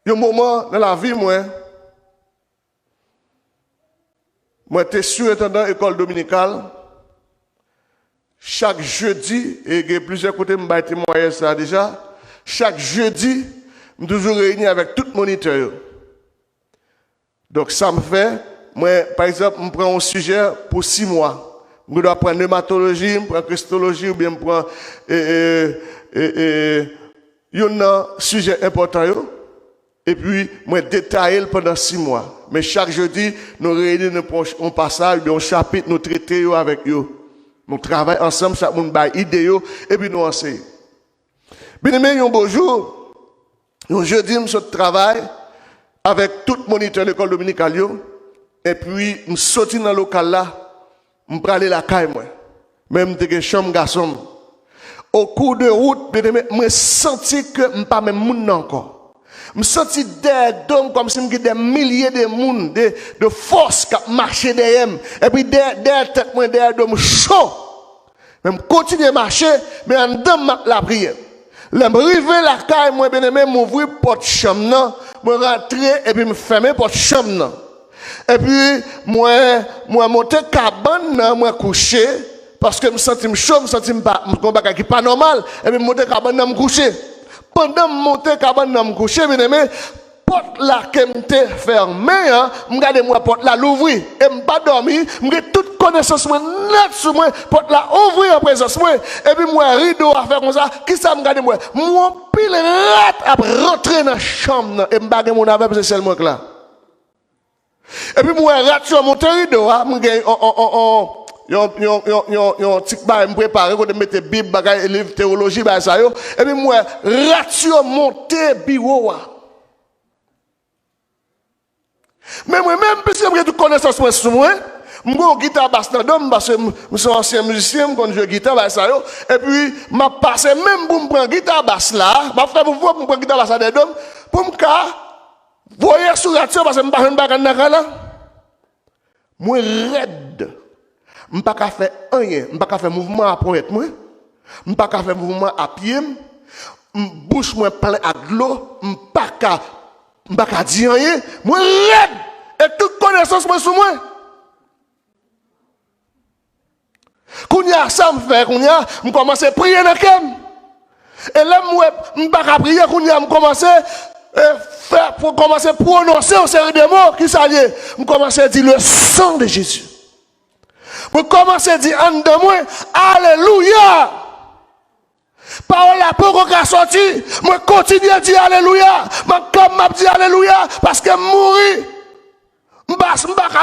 y a un moment dans la vie, moi j'étais surintendant école dominicale. Chaque jeudi, et il y a plusieurs côtés, je vais témoigner ça déjà. Chaque jeudi, je suis toujours réuni avec tout moniteur. Donc ça me fait, moi, par exemple, je prends un sujet pour 6 mois. Je dois prendre pneumatologie, je prends christologie, ou bien je prends un sujet important. Et puis, moi, détailler pendant 6 mois. Mais chaque jeudi, nous réunissons un passage, un chapitre, nous traitons avec eux. Nous travaillons ensemble, chaque monde a idée, et puis nous enseignons. Bien aimé, un beau jour, un jeudi, je travaille avec tout moniteur de l'école dominicale, et puis, je sorti dans le local là, je prends aller la caille, moi. Même de chambre garçon. Au cours de route, bien aimé, je senti que je ne suis pas même monde encore. Je me sentis des hommes comme si je des milliers de monde, de forces qui marchaient derrière moi. Et puis derrière tête, moi, derrière d'hommes chauds. Mais je continue à marcher, mais en dedans, la prière. Je me rive la caille, moi, bien aimé, m'ouvrir porte chambre, je rentrer et puis me fermer porte chambre. Et puis, moi, monter cabane, moi, coucher, parce que je me sentis chaud, je me sentis pas normal, et puis monter cabane, me coucher. Pendant que je monte cabane dans me coucher, bien aimé, porte là que m'était fermée, je regarde moi porte là l'ouvrir et me pas dormir, me toute connaissance moi net sur moi, porte là ouvrir en présence moi et puis moi rideau à faire comme ça, qui ça me regarde moi, mon pile rat à rentrer dans la chambre et me baguer mon avec c'est seulement là. Et puis moi rat sur mon rideau, me yon tik ba me préparer quand mettre bible bagay livre théologie ba ça yo et puis moi ratio monter bureau mais moi même puisque j'ai toute connaissance moi sur moi m'go guitare basse dans dom parce que je suis ancien musicien quand je joue guitare ba ça yo et puis m'a passé même pour me prendre guitare basse là m'a fait pour voir pour prendre guitare basse dans dom pour me ka voyer sur ratio parce que m'pa un bagay dans là moi raide. Je ne peux pas faire rien. Je ne peux pas faire mouvement à pointe. Je ne peux pas faire mouvement à pied. Je bouche moi plein à l'eau. Je ne peux pas dire rien. Je raide. Et toute connaissance moi sur moi. Quand ça me fait, je commence à prier dans le cœur. Et là, je ne peux pas prier. Quand je commence à pour commencer à prononcer une série de mots qui s'allient. Je commence à dire le sang de Jésus. Pour commencer à dire en de moi, Alléluia. Parole la peu qu'on sorti, moi continue à dire Alléluia. Comme m'a dit Alléluia parce que mourir. M'pas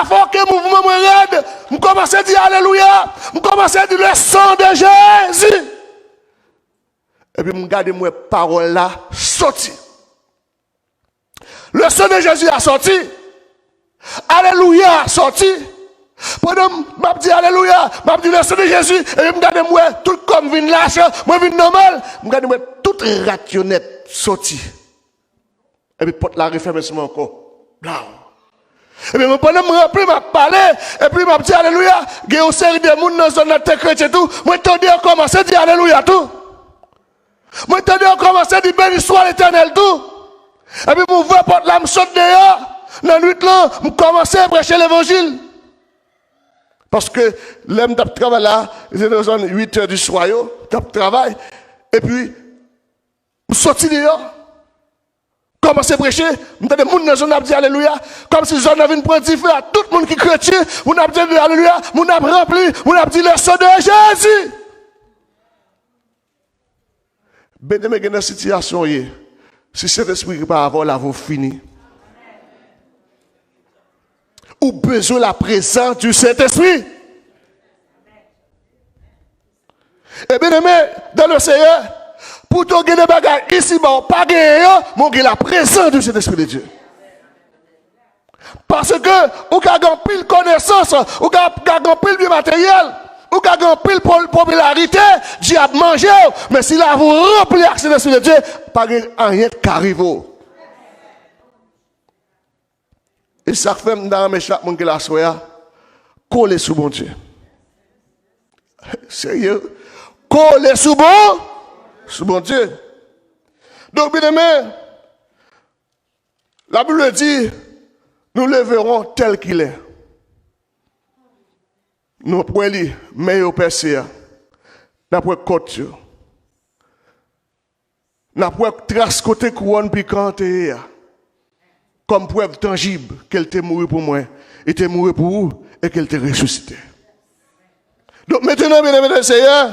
fort que mouvement moi raide. Je commence à dire Alléluia. Je commence à dire le sang de Jésus. Et puis me garde moi parole là sorti. Le sang de Jésus a sorti. Alléluia a sorti. Pendant m'a dit alléluia, m'a dit le sang de Jésus et puis me garde moi tout comme vinn lâche, moi vinn normal, me garde moi toute rationnette sorti. Et puis porte la referme encore. Blanc. Et puis pendant me rappeler m'a parlé et puis m'a dit alléluia, il y a une série de monde dans zone chrétien tout, moi t'entends commencer à dire alléluia tout. Moi t'entends commencer à dire béni soit l'Éternel tout. Et puis me voir porte la me saute dehors, dans la nuit là, me commencer à prêcher l'évangile. Parce que l'homme de travail là, c'est 8 heures du soir, de travail, et puis, je suis sorti dehors. Commence à prêcher, je suis dans la zone dit alléluia, comme si zone avait une prendre feu à tout le monde qui est chrétien, on a dit alléluia, on a rempli, on a dit le sang de Jésus. Ben de dans la situation, si cet esprit qui pas avoir là, vous fini. Ou besoin de la présence du Saint-Esprit. Et bien aimé, dans le Seigneur, pour tout gagner des bagages ici, bon, pas gagner, mais la présence du Saint-Esprit de Dieu. Parce que, ou qu'a pile connaissance, ou qu'a pile du matériel, ou qu'a pile popularité, Dieu a mangé, mais s'il a vous rempli avec le Saint-Esprit de Dieu, pas rien qui arrive. Et ça fait dans chaque monde qui la soya, coller sous bon Dieu. Sérieux? Coller sous bon Dieu. Donc, bien aimé, la Bible dit, nous le verrons tel qu'il est. Nous pouvons lire, mais au percer, nous pouvons côté, nous pouvons tracer côté couronne piquante, comme preuve tangible qu'elle était morte pour moi, et était morte pour vous, et qu'elle était ressuscitée. Donc maintenant, bien aimé, Seigneur,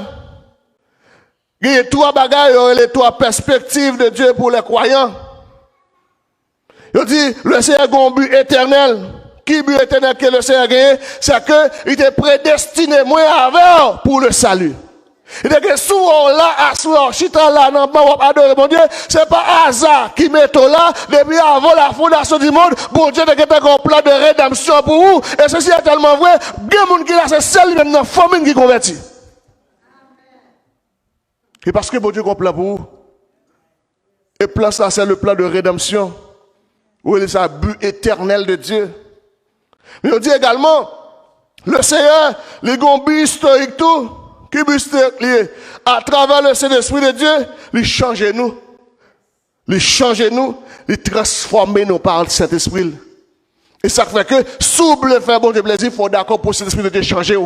il y a trois bagages, les trois perspectives de Dieu pour les croyants. Il dit, le Seigneur a un but éternel. Qui but éternel que le Seigneur a gagné? C'est qu'il était prédestiné, moi, avec pour le salut. Il dit que souvent là, souvent, chita là, non, pas adorer mon Dieu, c'est pas hasard qui met là, depuis avant la fondation du monde, bon Dieu, il y a un plan de rédemption pour vous. Et ceci est tellement vrai, il y a des gens qui là, c'est seul, même dans la famille qui convertit. Et parce que bon Dieu a un plan pour vous. Et plan ça, c'est le plan de rédemption. Oui, c'est un but éternel de Dieu. Mais on dit également, le Seigneur, les gars, but historique tout, qui but historique, à travers le Saint-Esprit de Dieu, il change nous. Il change nous, il transforme nous par le Saint-Esprit. Et ça fait que, si vous voulez faire bon Dieu plaisir, il faut d'accord pour le Saint-Esprit de Dieu changer.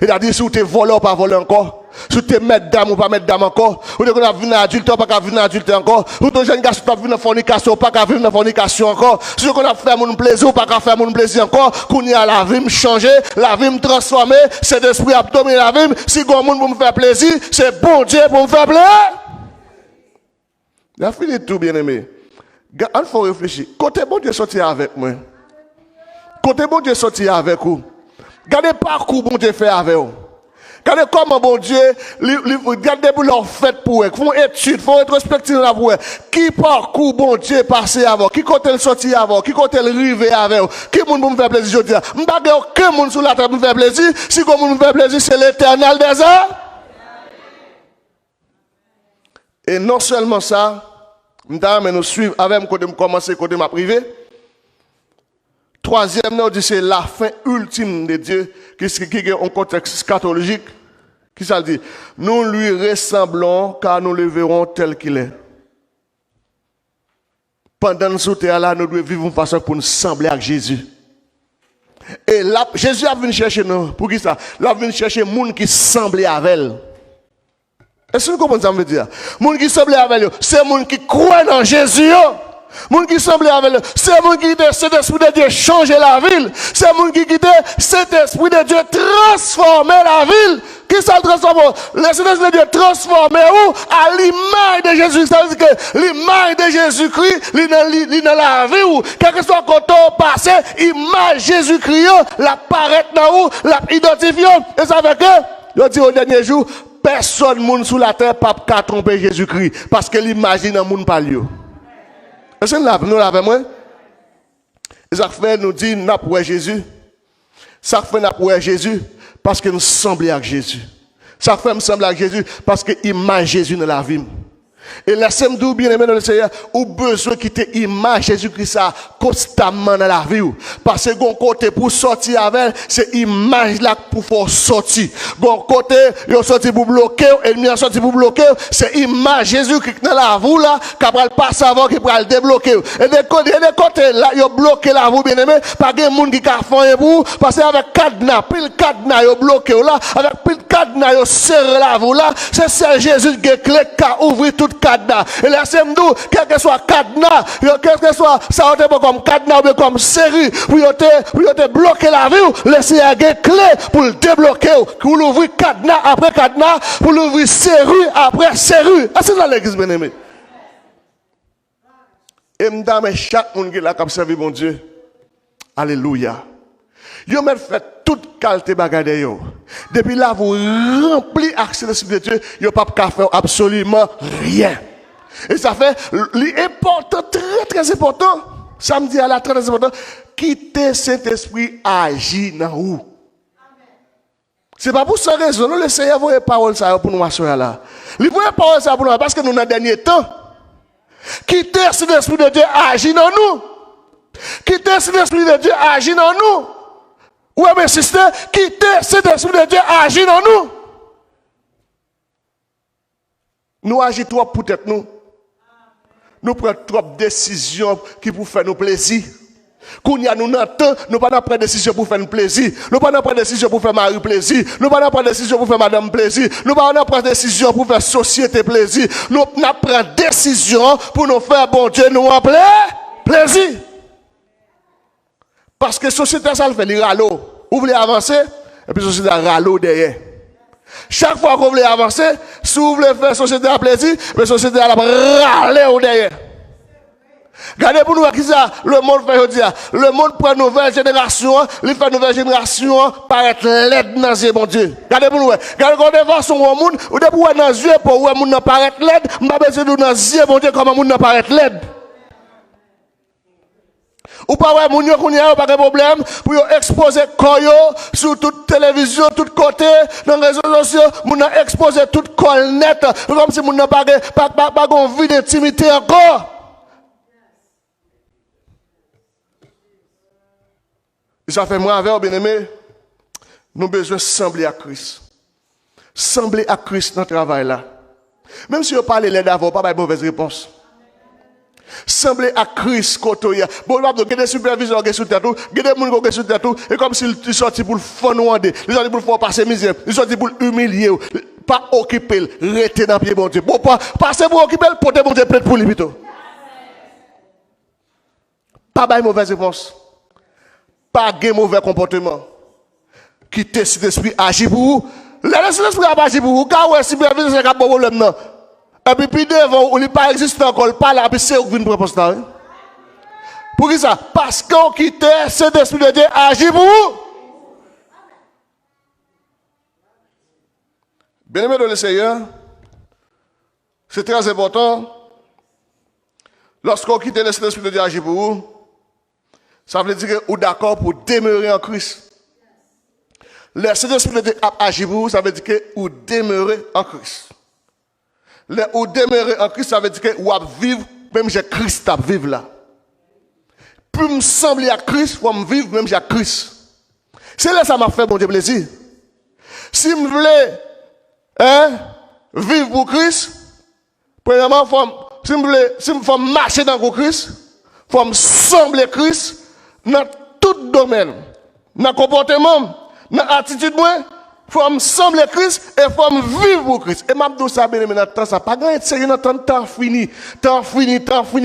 Il a dit, si vous êtes volé ou pas volé encore, si vous êtes maître d'âme ou pas maître d'âme encore, ou vous êtes venu adulte ou pas venu adulte encore, ou vous êtes jeune garçon ou pas venu fornication ou pas venu fornication encore, si vous êtes fait mon plaisir ou pas faire mon plaisir encore, qu'on y a la vie me changer, la vie me transformer, cet esprit a dominer la vie, si vous monde pour me faire plaisir, c'est bon Dieu pour me faire plaisir. Il a fini tout, bien aimé. Il faut réfléchir. Côté bon Dieu sorti avec moi. Côté bon Dieu sorti avec vous. Regardez parcours bon Dieu fait avec vous. Regardez comment bon Dieu, regardez pour leur fait pour eux. Font études, font rétrospective là pour eux. Qui parcours bon Dieu passé avant? Qui côté le sorti avant? Qui côté le rivé avec vous? Qui monde pour me faire plaisir? Je dis, m'bagay aucun monde sur la terre pour me faire plaisir. Si comme me faire plaisir, c'est l'Éternel des âmes. Et non seulement ça, mais nous suivons avec quand je commence côté ma privée. Troisième, nous dit c'est la fin ultime de Dieu, qui est en contexte scatologique. Qui ça dit? Nous lui ressemblons car nous le verrons tel qu'il est. Pendant nous sommes là, nous devons vivre une façon pour nous sembler avec Jésus. Et là, Jésus a venu chercher nous. Pour qui ça? Il a venu chercher les gens qui semblaient avec elle. Est-ce que vous comprenez ce que ça veut dire? Les gens qui semblaient avec elle, c'est les gens qui croient dans Jésus. Les gens qui semblent avec eux, c'est les gens qui quittent cet esprit de Dieu changer la ville. C'est les gens qui quittent cet esprit de Dieu transformer la ville. Qui ça transforme? Le Saint-Esprit de Dieu transformer où? À l'image de Jésus. Ça veut dire que l'image de Jésus-Christ, il dans la vie où, quel que soit quand on passe, l'image Jésus-Christ, la paraît dans où, la identifié. Et ça veut dire que, je dis au dernier jour, personne monde sous la terre pas qu'à tromper Jésus-Christ. Parce que l'image dans le monde pas lieu. Est-ce que nous l'avons moi? Et ça fait nous dit nous pour Jésus. Ça fait nous pour Jésus parce que nous semblons avec Jésus. Ça fait nous sembler avec Jésus parce que image Jésus dans la vie. Et laissez-moi bien aimé dans le Seigneur, ou besoin de quitter l'image Jésus-Christ constamment dans la vie. Parce que bon côté pour sortir avec, c'est l'image là pour faire sortir. Bon côté, il a sorti pour bloquer, ennemi a sorti pour bloquer, c'est l'image Jésus-Christ dans la vie là, qui va passer avant, qui va le débloquer. Et des côtés là, il a bloqué la vie, bien aimé, pas de monde qui a fait pour, parce qu'avec cadenas, pile cadenas, il a bloqué là, avec pile cadenas, il a serré la vie là, c'est Jésus qui a clé, qui a ouvert tout cadenas. Et laissez-moi quel que soit cadenas, quel que soit ça comme cadenas ou comme série, pour te bloquer la vie, laissez une clé pour le débloquer, pour l'ouvrir cadenas après cadenas, pour l'ouvrir série après série. Ah, c'est là l'église bien aimée. Et m'dame chaque monde qui est là comme servi mon Dieu. Alléluia. Yo met fait toute qualité bagarre yo. Depuis là vous rempli accès de l'Esprit de Dieu, yo pas qu'à faire absolument rien. Et ça fait l'important, très très important. Samedi à la très très important, quitter cet esprit agir dans vous. C'est pas pour cette raison, nous le Seigneur voit parole ça pour nous assurer là. Il voit parole ça pour nous parce que nous dans le dernier temps. Quitter cet esprit de Dieu agir dans nous. Quitter cet esprit de Dieu agir dans nous. Ouais, mes sister, quitter cet esprit de Dieu agir dans nous. Nous agissons trop pour être nous. Nous prenons trop de décisions qui pour faire nous plaisir. Quand nous n'entendons, nous ne prenons pas de décision pour faire nous plaisir. Nous ne prenons pas de décision pour faire Marie plaisir. Nous ne prenons pas de décision pour faire Madame plaisir. Nous ne prenons pas de décision pour faire société plaisir. Nous prenons décision pour nous faire, bon Dieu, nous en plaisir. Parce que société, ça le fait, les râleaux. Vous voulez avancer, et puis société a râleau derrière. Chaque fois que vous voulez avancer, si vous voulez faire société à plaisir, la société a râler au derrière. Regardez pour nous qui ça, le monde fait aujourd'hui. Le monde prend une nouvelle génération, il fait une nouvelle génération paraître laide dans les bon Dieu. Regardez pour nous. Regardez quand on va sur le monde, ou de pour dans les yeux pour voir monde paraître laide, m'a besoin de dans les yeux bon Dieu comment monde paraître laide. Ou pas ouais moun yo kounya pas de problème pour exposer koyo sur toute télévision tout côté dans les réseaux sociaux moun a exposer tout col net comme si moun n'a pas envie d'intimité encore. Ça fait moi avec bien aimé nous besoin sembler à Christ. Sembler à Christ dans le travail là. Même si on parle l'aide d'avant pas de mauvaise réponse. Sembler à Christ côté bon pas des superviseurs qui sont sur tête des monde qui sont sur tête et comme s'il sorti pour le fondre il sorti pour faire passer misère il sorti pour humilier pas occuper rester dans pied bon Dieu bon pas passer pour occuper porter bon Dieu prête pour lui plutôt pas bail mauvaise réponse pas de mauvais comportement quitter cet esprit agir pour vous laissez l'esprit agir pour vous car ouais superviseur c'est pas problème non. Et puis devant, il n'est pas existant encore, pas là, puis c'est où vous propose ça. Pour qui ça? Parce qu'on quitte cet esprit de Dieu agir pour vous. Bien aimé dans le Seigneur, c'est très important. Lorsqu'on quitte l'esprit de Dieu agir pour vous, ça veut dire que vous êtes d'accord pour demeurer en Christ. L'esprit de Dieu agir pour vous, ça veut dire que vous demeurez en Christ. Ou demeurer en Christ, ça veut dire que ou vivre, même j'ai Christ à vivre là. Plus me sembler à Christ, faut me vivre, même j'ai Christ. C'est là ça m'a fait bon Dieu plaisir. Si me voulais vivre pour Christ, premièrement, si me faut marcher dans le Christ, faut me sembler Christ dans tout domaine, dans le comportement, dans l'attitude moi. Faut me sembler Christ et faut me vivre pour Christ. Et m'a dit ça bien mais dans ça pas gagner c'est dans temps fini,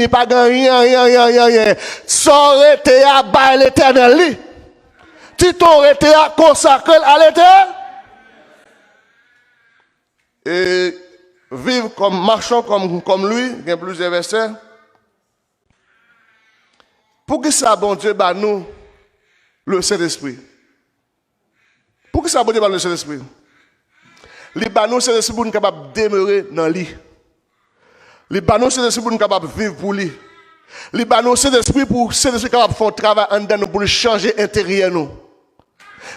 pas gagner rien. Ça été à bail l'éternel. Tu t'aurais été à consacrer à l'éternel. Et vivre comme marchant comme lui, il y a plusieurs versets. Pour que ça bon Dieu bah nous le Saint-Esprit. Pour que ça bon Dieu le Saint-Esprit? Les banos Saint-Esprit pour nous capables de demeurer dans lui. Les banos Saint-Esprit pour nous capables de vivre pour lui. Les banos Saint-Esprit pour Saint-Esprit capable de faire un travail en dedans pour changer l'intérieur nous.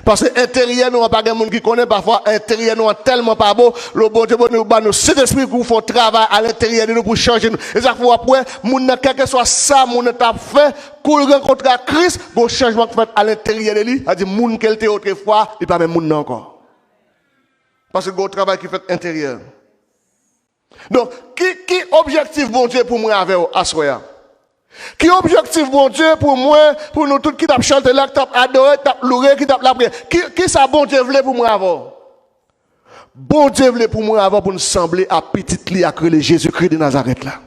Parce que l'intérieur, nous n'avons pas de monde qui connaît. Parfois, l'intérieur, nous tellement pas beau. Le bon Dieu, nous cet esprit pour faire travail à l'intérieur de nous pour changer nous. Et ça fait après, quel que soit ça, mon t'a fait, qu'on rencontre Christ, bon changement fait à l'intérieur de lui. C'est-à-dire, moun qu'elle était autrefois, il pas même moun encore. Parce que le travail qui fait intérieur. Donc, qui objectif bon Dieu pour moi avec Assoya? Qui objectif bon Dieu pour moi, pour nous tous qui t'a chanté là, qui t'a adoré, qui t'a loué, qui t'a la prière? Qui ça bon Dieu voulait pour moi avant? Bon Dieu voulait pour moi avant pour nous sembler à petite li à créer Jésus-Christ de Nazareth là.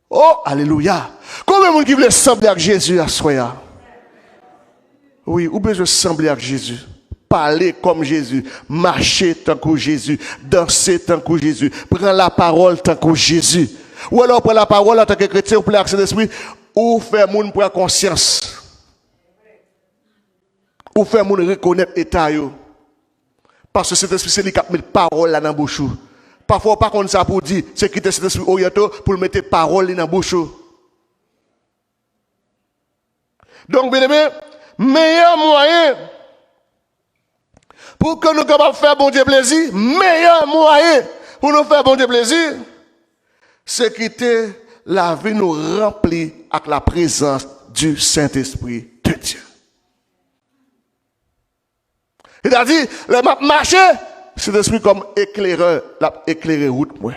Oh, alléluia. Combien de monde qui voulait sembler avec Jésus à Soya? Oui, ou besoin sembler avec Jésus. Parler comme Jésus, marcher tant que Jésus, danser tant que Jésus, prendre la parole tant que Jésus. Ou alors prendre la parole en tant que chrétien pour l'accès d'esprit, ou faire moun pour conscience. Ou faire moun reconnaître l'état yo. Parce que cet esprit c'est lui qui met parole là dans bouche. Parfois pas comme ça pour dire, c'est quitter cet esprit oriental pour mettre parole dans bouche. Donc bien aimé, meilleur moyen pour que nous capables de faire bon Dieu plaisir, meilleur moyen pour nous faire bon Dieu plaisir, c'est quitter la vie nous remplie avec la présence du Saint-Esprit de Dieu. Il a dit, le map marché, c'est l'esprit comme éclaireur, l'a éclairé route moi.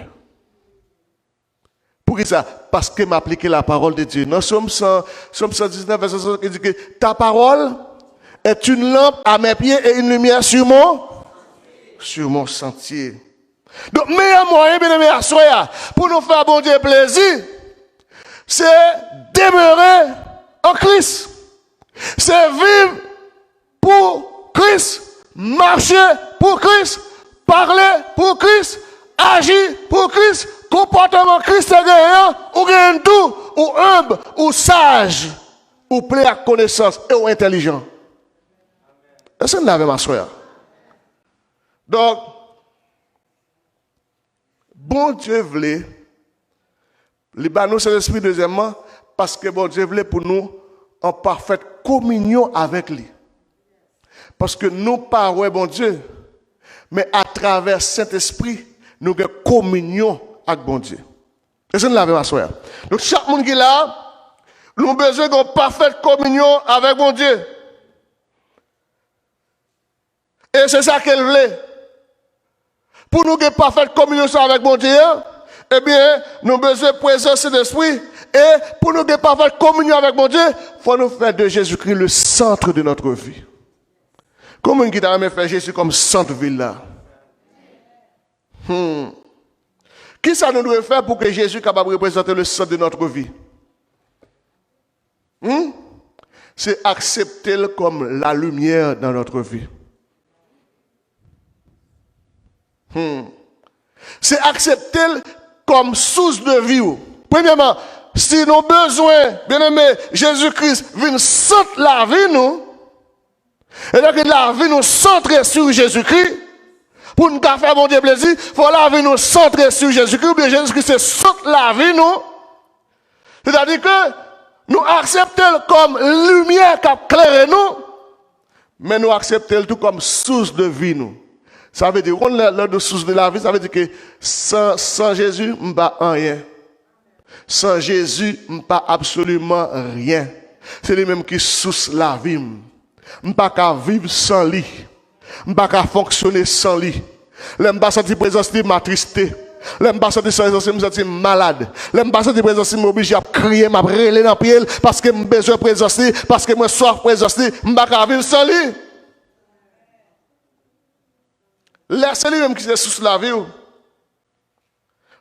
Pour qui ça? Parce que m'appliquer la parole de Dieu. Dans Somme 119, verset 60, il dit que ta parole est une lampe à mes pieds et une lumière sur mon sentier. Donc, meilleur moyen, bien aimé, pour nous faire bon Dieu plaisir, c'est demeurer en Christ. C'est vivre pour Christ, marcher pour Christ, parler pour Christ, agir pour Christ, comportement christ-gagnant, ou gagne tout, ou humble, ou sage, ou plein à connaissance et ou intelligent. Est-ce que vous l'avez, ma soeur? Donc, bon Dieu voulait, nous c'est l'esprit deuxièmement, parce que bon Dieu voulait pour nous en parfaite communion avec lui. Parce que nous pas ouais bon Dieu, mais à travers Saint-Esprit, nous avons communion avec bon Dieu. Est-ce que vous l'avez, ma soeur? Donc, chaque monde qui est là, nous avons besoin d'une parfaite communion avec bon Dieu. Et c'est ça qu'elle voulait. Pour nous avoir parfaite communion avec mon Dieu, eh bien, nous avons besoin de présence d'esprit. Et pour nous avoir parfaite communion avec mon Dieu, il faut nous faire de Jésus-Christ le centre de notre vie. Comment qui t'a fait Jésus comme centre ville là? Qui ça nous doit faire pour que Jésus soit capable de représenter le centre de notre vie? C'est accepter comme la lumière dans notre vie. C'est accepter comme source de vie. Premièrement, si nous avons besoin, bien aimé, Jésus-Christ vient centre la vie, nous, et donc la vie nous centre sur Jésus-Christ, pour nous faire mon Dieu plaisir, il faut la vie nous centre sur Jésus-Christ, ou bien Jésus-Christ c'est centre la vie, nous. C'est-à-dire que nous acceptons comme lumière qui éclaire nous, mais nous acceptons tout comme source de vie, nous. Ça veut dire, la source de la vie, ça veut dire que sans Jésus, je ne pas rien. Sans Jésus, je ne pas absolument rien. C'est lui-même qui source la vie. Je ne pas vivre sans lui. Je ne pas fonctionner sans lui. Je ne pas sentir présence de m'attristé. Je ne pas sentir présence de me sentir malade. Je ne pas sentir présence de m'obliger à crier, à brûler dans le pied parce que j'ai besoin de présence, parce que j'ai soif de présence. Je ne pas vivre sans lui. C'est lui-même qui se sous la vie.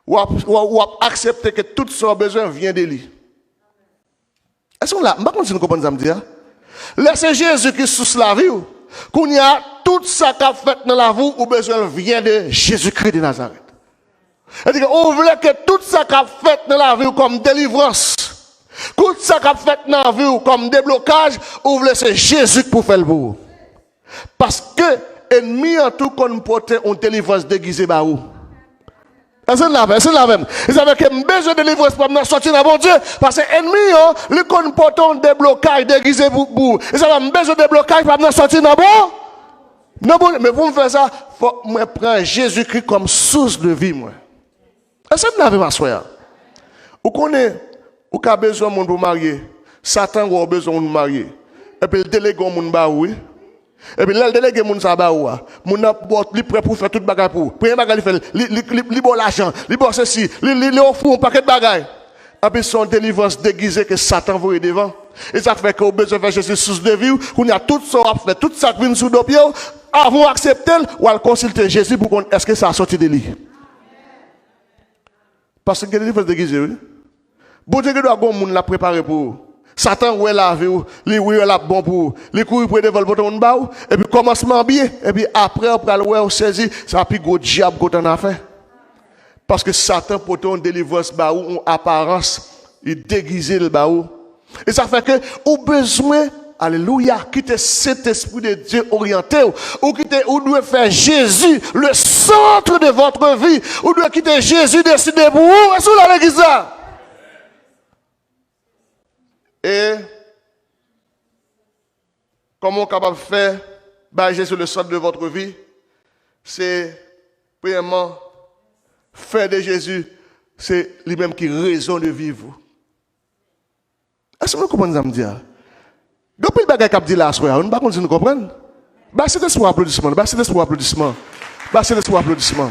Ou accepter que tout son besoin vient de lui. Est-ce qu'on l'a? Je ne sais pas si nous comprenons ça me dire. Laissez Jésus qui sous la vie. Qu'on y a tout ça qu'a fait dans la vie, ou besoin vient de Jésus-Christ de Nazareth. C'est-à-dire qu'on voulait que tout ça qu'a fait dans la vie comme délivrance, tout ça qu'a fait dans la vie comme déblocage, on voulait c'est Jésus pour faire le bout. Parce que ennemi en tout qu'on porte une délivrance déguisée par où. C'est la même. Ils avaient besoin de délivrance pour me sortir dans bon Dieu. Parce que l'ennemi, les comportants des blocages déguisés pour. Ils avaient besoin de blocages pour me sortir dans bon. Non, mais pour me faire ça, il faut que je prenne Jésus-Christ comme source de vie. Est-ce que vous avez ma soeur? Vous connaissez, vous avez besoin de monde pour marier. Satan a besoin de marier. Et puis, le délégué de monde oui. Et puis, le délégué de monde ça va où? Mon a prêt pour faire tout bagage pour. Premier bagage il fait, il bon l'argent, il bon ceci, il offre un paquet de bagages. Et puis, son délivrance déguisée que Satan vous devant. Et ça fait que vous avez besoin de faire Jésus source de vie. Qu'on a tout ça à faire, tout ça qui vient sous nos pieds. Avant d'accepter ou à consulter Jésus pour qu'on est-ce que ça a sorti de lui. Parce que il faut se déguiser, oui. Bon Dieu doit avoir monde la préparer pour. Satan ouais la vie, lui ouais la bon pour. Les courir pour développer ton baou et puis commencement bien et puis après on va le ouais saisir, ça plus gros diable qu'on en a fait. Parce que Satan pour ton délivrance baou en apparence, il déguisé le baou. Et ça fait que au besoin alléluia, quitter cet esprit de Dieu orienté, ou doit faire Jésus le centre de votre vie, ou doit quitter Jésus décidé pour vous, est-ce que vous l'avez dit ça? Et comment on est capable de faire Jésus le centre de votre vie? C'est premièrement faire de Jésus, c'est lui-même qui raison de vivre. Est-ce que vous comprenez ça me dire? Depuis le bagage qu'a dit là, on ne va pas nous comprendre. C'est des soins applaudissements. C'est des soins applaudissements. C'est des soins applaudissements.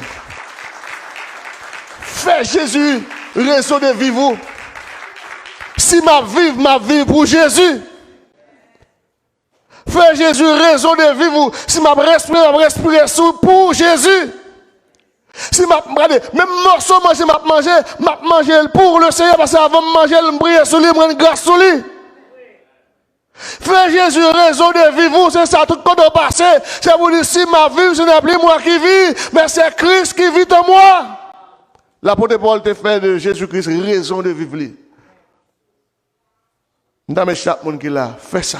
Fais Jésus raison de vivre. Si ma vie pour Jésus. Fais Jésus raison de vivre. Si ma respirer pour Jésus. Si même morceau manger, manger pour le Seigneur parce qu'avant de manger, je prie sur lui, je prends grâce sur lui. Frère Jésus, raison de vivre, c'est ça tout le temps passé. C'est vous dire, si ma vie, ce n'est plus moi qui vis, mais c'est Christ qui vit en moi. L'apôtre Paul te fait de Jésus-Christ raison de vivre. Nous chaque monde qui l'a fait ça.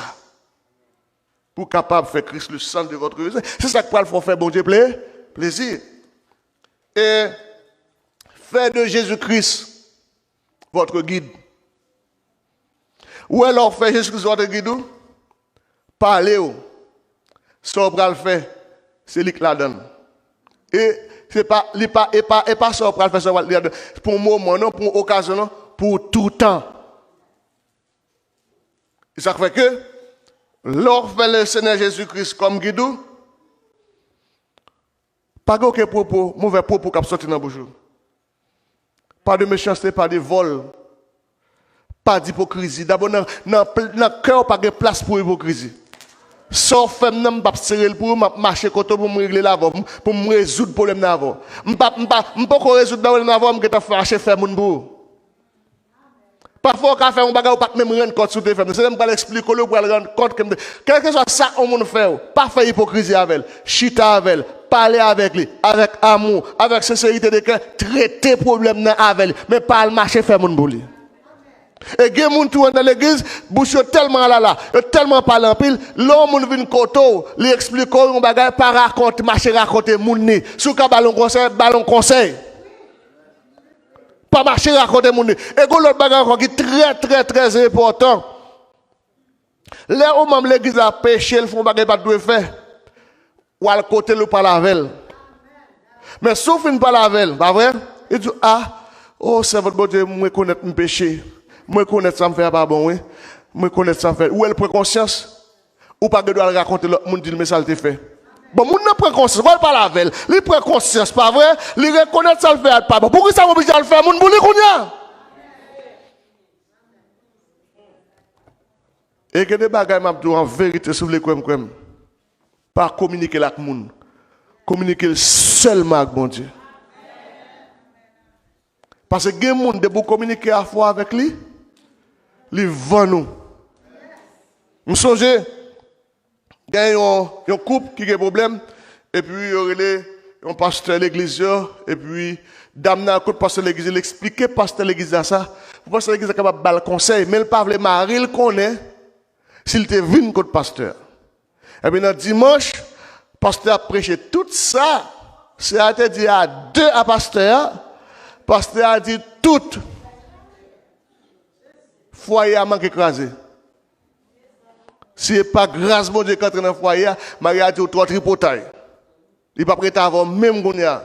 Pour capable de faire Christ le centre de votre vie. C'est ça que Paul faut faire, bon Dieu, plaisir. Et faire de Jésus-Christ votre guide. Ou alors faire Jésus-Christ votre guide, parlez. Ce qu'on va le faire, c'est lui qui la donne. Et c'est pas ce qu'on va le faire pour un moment, non, pour une occasion, non, pour tout temps. Et ça fait que, lorsque fait le Seigneur Jésus-Christ comme guide, pas de propos, mauvais propos qui sortent dans le bouche. Pas de méchanceté, pas de vol. Pas d'hypocrisie. D'abord, dans le cœur, pas de place pour l'hypocrisie. Sauf que je ne vais pas serrer pour marcher côté pour me régler la voix, pour me résoudre le problème d'avant. Je ne peux pas résoudre le problème d'avant, je vais faire faire mon bout. Parfois, quand on fait un bagage, on ne peut pas même rendre compte sur tes femmes. C'est même pas l'expliquer, on peut rendre compte. Quel que soit ça, on peut faire. Pas faire hypocrisie avec elle. Chita avec elle. Parler avec lui. Avec amour. Avec sincérité de cœur. Traiter problème avec elle. Mais pas le marcher faire mon boulot. Et il y a des gens qui sont dans l'église, bouche tellement là, tellement parlé en pile, l'homme vient koto, lui explique un bagage, pas raconter, marcher raconter moun ni. Sous ka ballon conseil. Pas marcher raconter moun ni. Et l'autre bagage qui est très important. Les hommes de l'église a péché, ils font bagage pas de faire. Ou à côté le pas lavel. Mais sauf une pas lavel, pas vrai? Il dit oh c'est votre bon Dieu, moi connaître mon péché. Moi connaître ça me fait pas bon, oui. Moi connaître ça me fait. Ou elle prend conscience ou pas que doit raconter l'autre monde dit mais ça le fait. Bon, moun ne prend conscience, va pas lavel. Il prend conscience, pas vrai? Il reconnaît ça le fait pas bon. Pourquoi ça m'oblige à le faire moun bouli kounya? Et que des bagages m'a dit en vérité sur les comme pas communiquer avec moun. Communiquer seulement avec mon Dieu. Parce que les gens de communiquer à la fois avec lui, ils vont nous. Je me souviens, il y a un couple qui a un problème, et puis il y a un pasteur de l'église, et puis dame n'a pas pasteur de l'église, il explique pasteur de l'église à ça. Le pasteur de l'église est capable de faire le conseil, mais il pas le mari, il connaît s'il te venu contre pasteur. Et puis dans dimanche, pasteur a prêché tout ça. C'est à te dire à deux à pasteur. pasteur a dit tout foyer a manqué écrasé. Si ce n'est pas grâce à Dieu qui entre dans le foyer, Marie a dit trois tripotailles. Il n'est pas prêt à avoir même qu'on y a.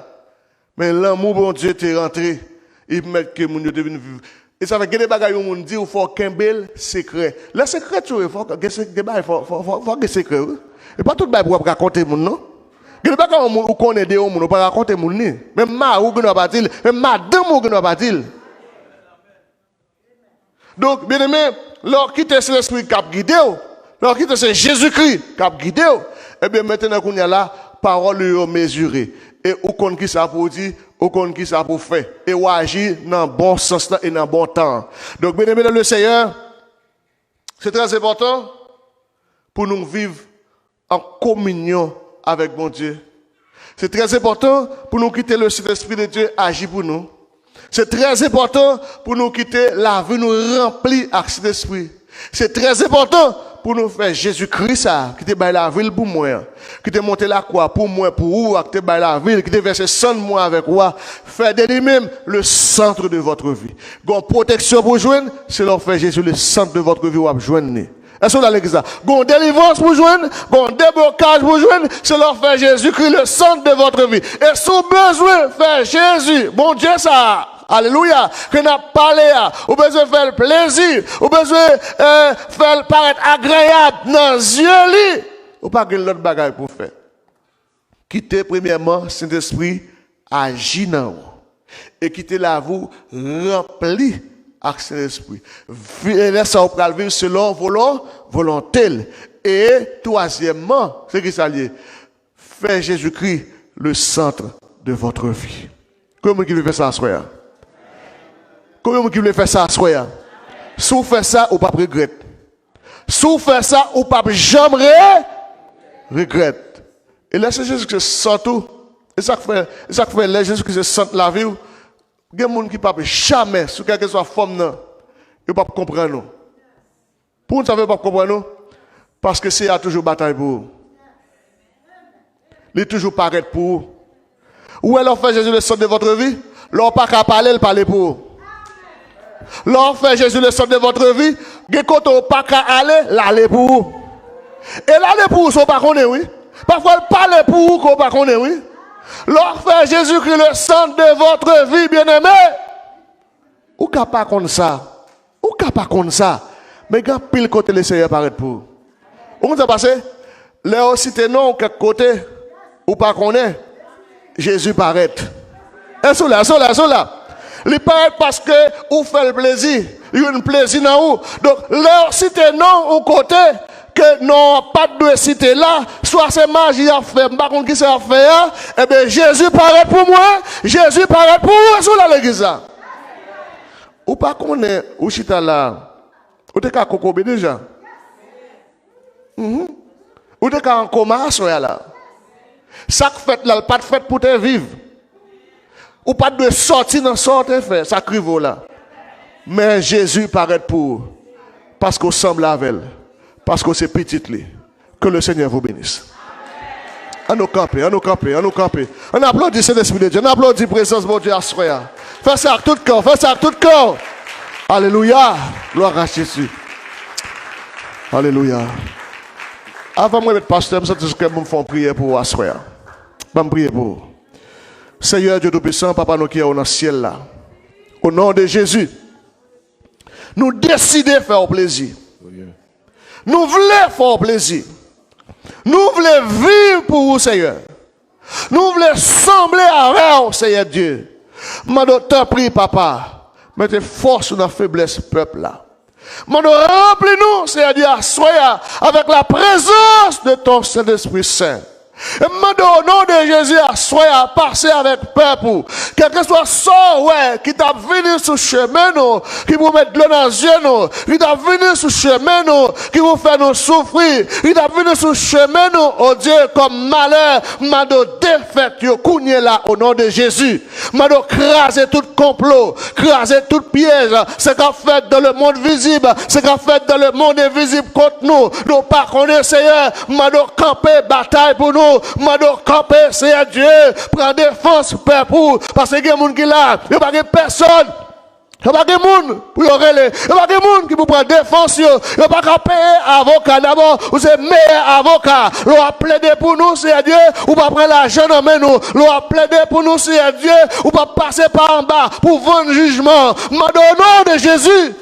Mais l'amour bon Dieu est rentré. Il met que mon Dieu devine vivre. Et ça fait que des bagages où on dit qu'il faut qu'un bel secret. Le secret, il faut que des secrets. Et pas tout le monde pour raconter mon non. Il n'y a pas qu'on connaît des gens, on ne peut pas raconter mon ni. Même ma ou ne pas dire, même madame ou ne pas dire. Donc, bien aimé, lorsqu'il quitte c'est l'esprit qui a guidé, lorsqu'il quitte c'est Jésus-Christ qui a guidé, et bien maintenant qu'on y a là, parole mesurée. Et au compte qui ça pour dire, au compte qui ça pour faire. Et on agit dans le bon sens et dans le bon temps. Donc, bien aimé dans le Seigneur, c'est très important pour nous vivre en communion avec mon Dieu. C'est très important pour nous quitter le Saint-Esprit de Dieu agir pour nous. C'est très important pour nous quitter la vie nous remplie avec cet esprit. C'est très important pour nous faire Jésus-Christ qui te baille la ville pour moi, qui te monté la croix pour moi, pour vous, qui te baille la ville, qui te versé sang de moi avec moi, faire de lui-même le centre de votre vie. Gon protection pour joindre, c'est leur faire Jésus le centre de votre vie ou à joindre. Est-ce que vous l'église? Gon délivrance pour joindre, gon déblocage pour joindre, c'est leur faire Jésus-Christ le centre de votre vie. Et sous besoin faire Jésus, bon Dieu ça. Alléluia, que n'a parlé, ou besoin de faire le plaisir, ou besoin faire paraître agréable dans les yeux, ou pas que l'autre bagaille pour faire. Quittez premièrement Saint-Esprit agit dans vous. Et quittez la vous rempli avec Saint-Esprit. Laissez vous vivre selon volonté. Et troisièmement, c'est qui ça lié? Faire Jésus-Christ le centre de votre vie. Comment qui veut faire ça, soya? Comment qui veut faire ça, soya? Si vous faites ça, vous ne pas regretter. Si vous faites ça, vous ne pas jamais regretter. Et là, c'est Jésus-Christ sent tout. Et ça fait là, Jésus-Christ sent la vie. Il y a des gens qui ne peuvent jamais, sous quelque soit forme, ils ne peuvent pas comprendre. Pour nous, ça ne veut pas comprendre. Parce que c'est toujours bataille pour vous. Il est toujours paraît pour vous. Où est-ce fait Jésus le centre de votre vie? L'on pas qu'à parler, il parle pour vous. L'on fait Jésus le centre de votre vie, quand on pas qu'à aller, l'aller pour vous. Et l'aller pour vous, ce n'est pas qu'on est, oui. Parfois, il parle pour vous, qu'on pas qu'on est, oui. L'on fait Jésus-Christ le centre de votre vie, bien-aimé. Ou qu'à pas comme ça? Ou qu'à pas comme ça? Mais quand pile côté le Seigneur paraît pour vous. Où ça passe? Là aussi, t'es non, quelque côté, ou pas qu'on est. Jésus paraît. Ils sont là. Ils paraît parce que vous faites le plaisir. Il y a un plaisir dans vous. Donc, leur cité non au côté, que non, pas de cité là, soit c'est magie à faire, par contre, qui c'est à faire, eh bien, Jésus paraît pour moi, Jésus paraît pour vous, sur la l'église. Ou pas qu'on est, ou chita là, ou t'es qu'à cocober déjà. Ou t'es qu'à en coma, soya là. Ça fait là, pas de fête pour te vivre. Ou pas de sortir dans sorte fait, ça crive là. Mais Jésus paraît pour. Parce qu'on semble avec elle. Parce que c'est petit. Que le Seigneur vous bénisse. À nous camper. On applaudit Saint-Esprit de Dieu. On applaudit la présence de Dieu à soi. Fais ça avec tout cœur. Alléluia. Gloire à Jésus. Alléluia. Avant de mettre pasteur, je vais me faire prier pour asseoir. Je vais prier pour. Seigneur Dieu Tout-Puissant, Papa nous qui est dans le ciel là. Au nom de Jésus, nous décidons de faire plaisir. Nous voulons faire plaisir. Nous voulons vivre pour vous, Seigneur. Nous voulons sembler avec vous, Seigneur Dieu. Je te prie, Papa, mettez force dans la faiblesse peuple là. Remplis-nous, Seigneur Dieu, soyez avec la présence de ton Saint-Esprit Saint. Et au nom de Jésus, soyez à passer avec peuple. Quel que soit ça, qui t'a venu sur le chemin, qui vous met de l'eau dans les yeux, qui t'a venu sur le chemin, qui vous fait nous souffrir, qui t'a venu sur le chemin, oh Dieu, comme malheur, défaite, là, au nom de Jésus. Craser tout complot, craser tout piège, ce qu'on fait dans le monde visible, ce qu'on fait dans le monde invisible contre nous. Nous, par contre, Seigneur, camper bataille pour nous. nous. Mando camper, Seigneur Dieu, prends défense, Père, pour, parce qu'il y a des gens qui là, il n'y a pas de personne. Il n'y a pas de monde pour y aller. Il n'y a pas de monde qui peut prendre défense. Il n'y a pas de payer avocat. D'abord, vous êtes meilleur avocat. L'on a plaidé pour nous, c'est Dieu. Ou pas prendre l'argent dans nous. L'on a plaidé pour nous, c'est Dieu. Ou pas passer par en bas pour vendre jugement. Mais au nom de Jésus.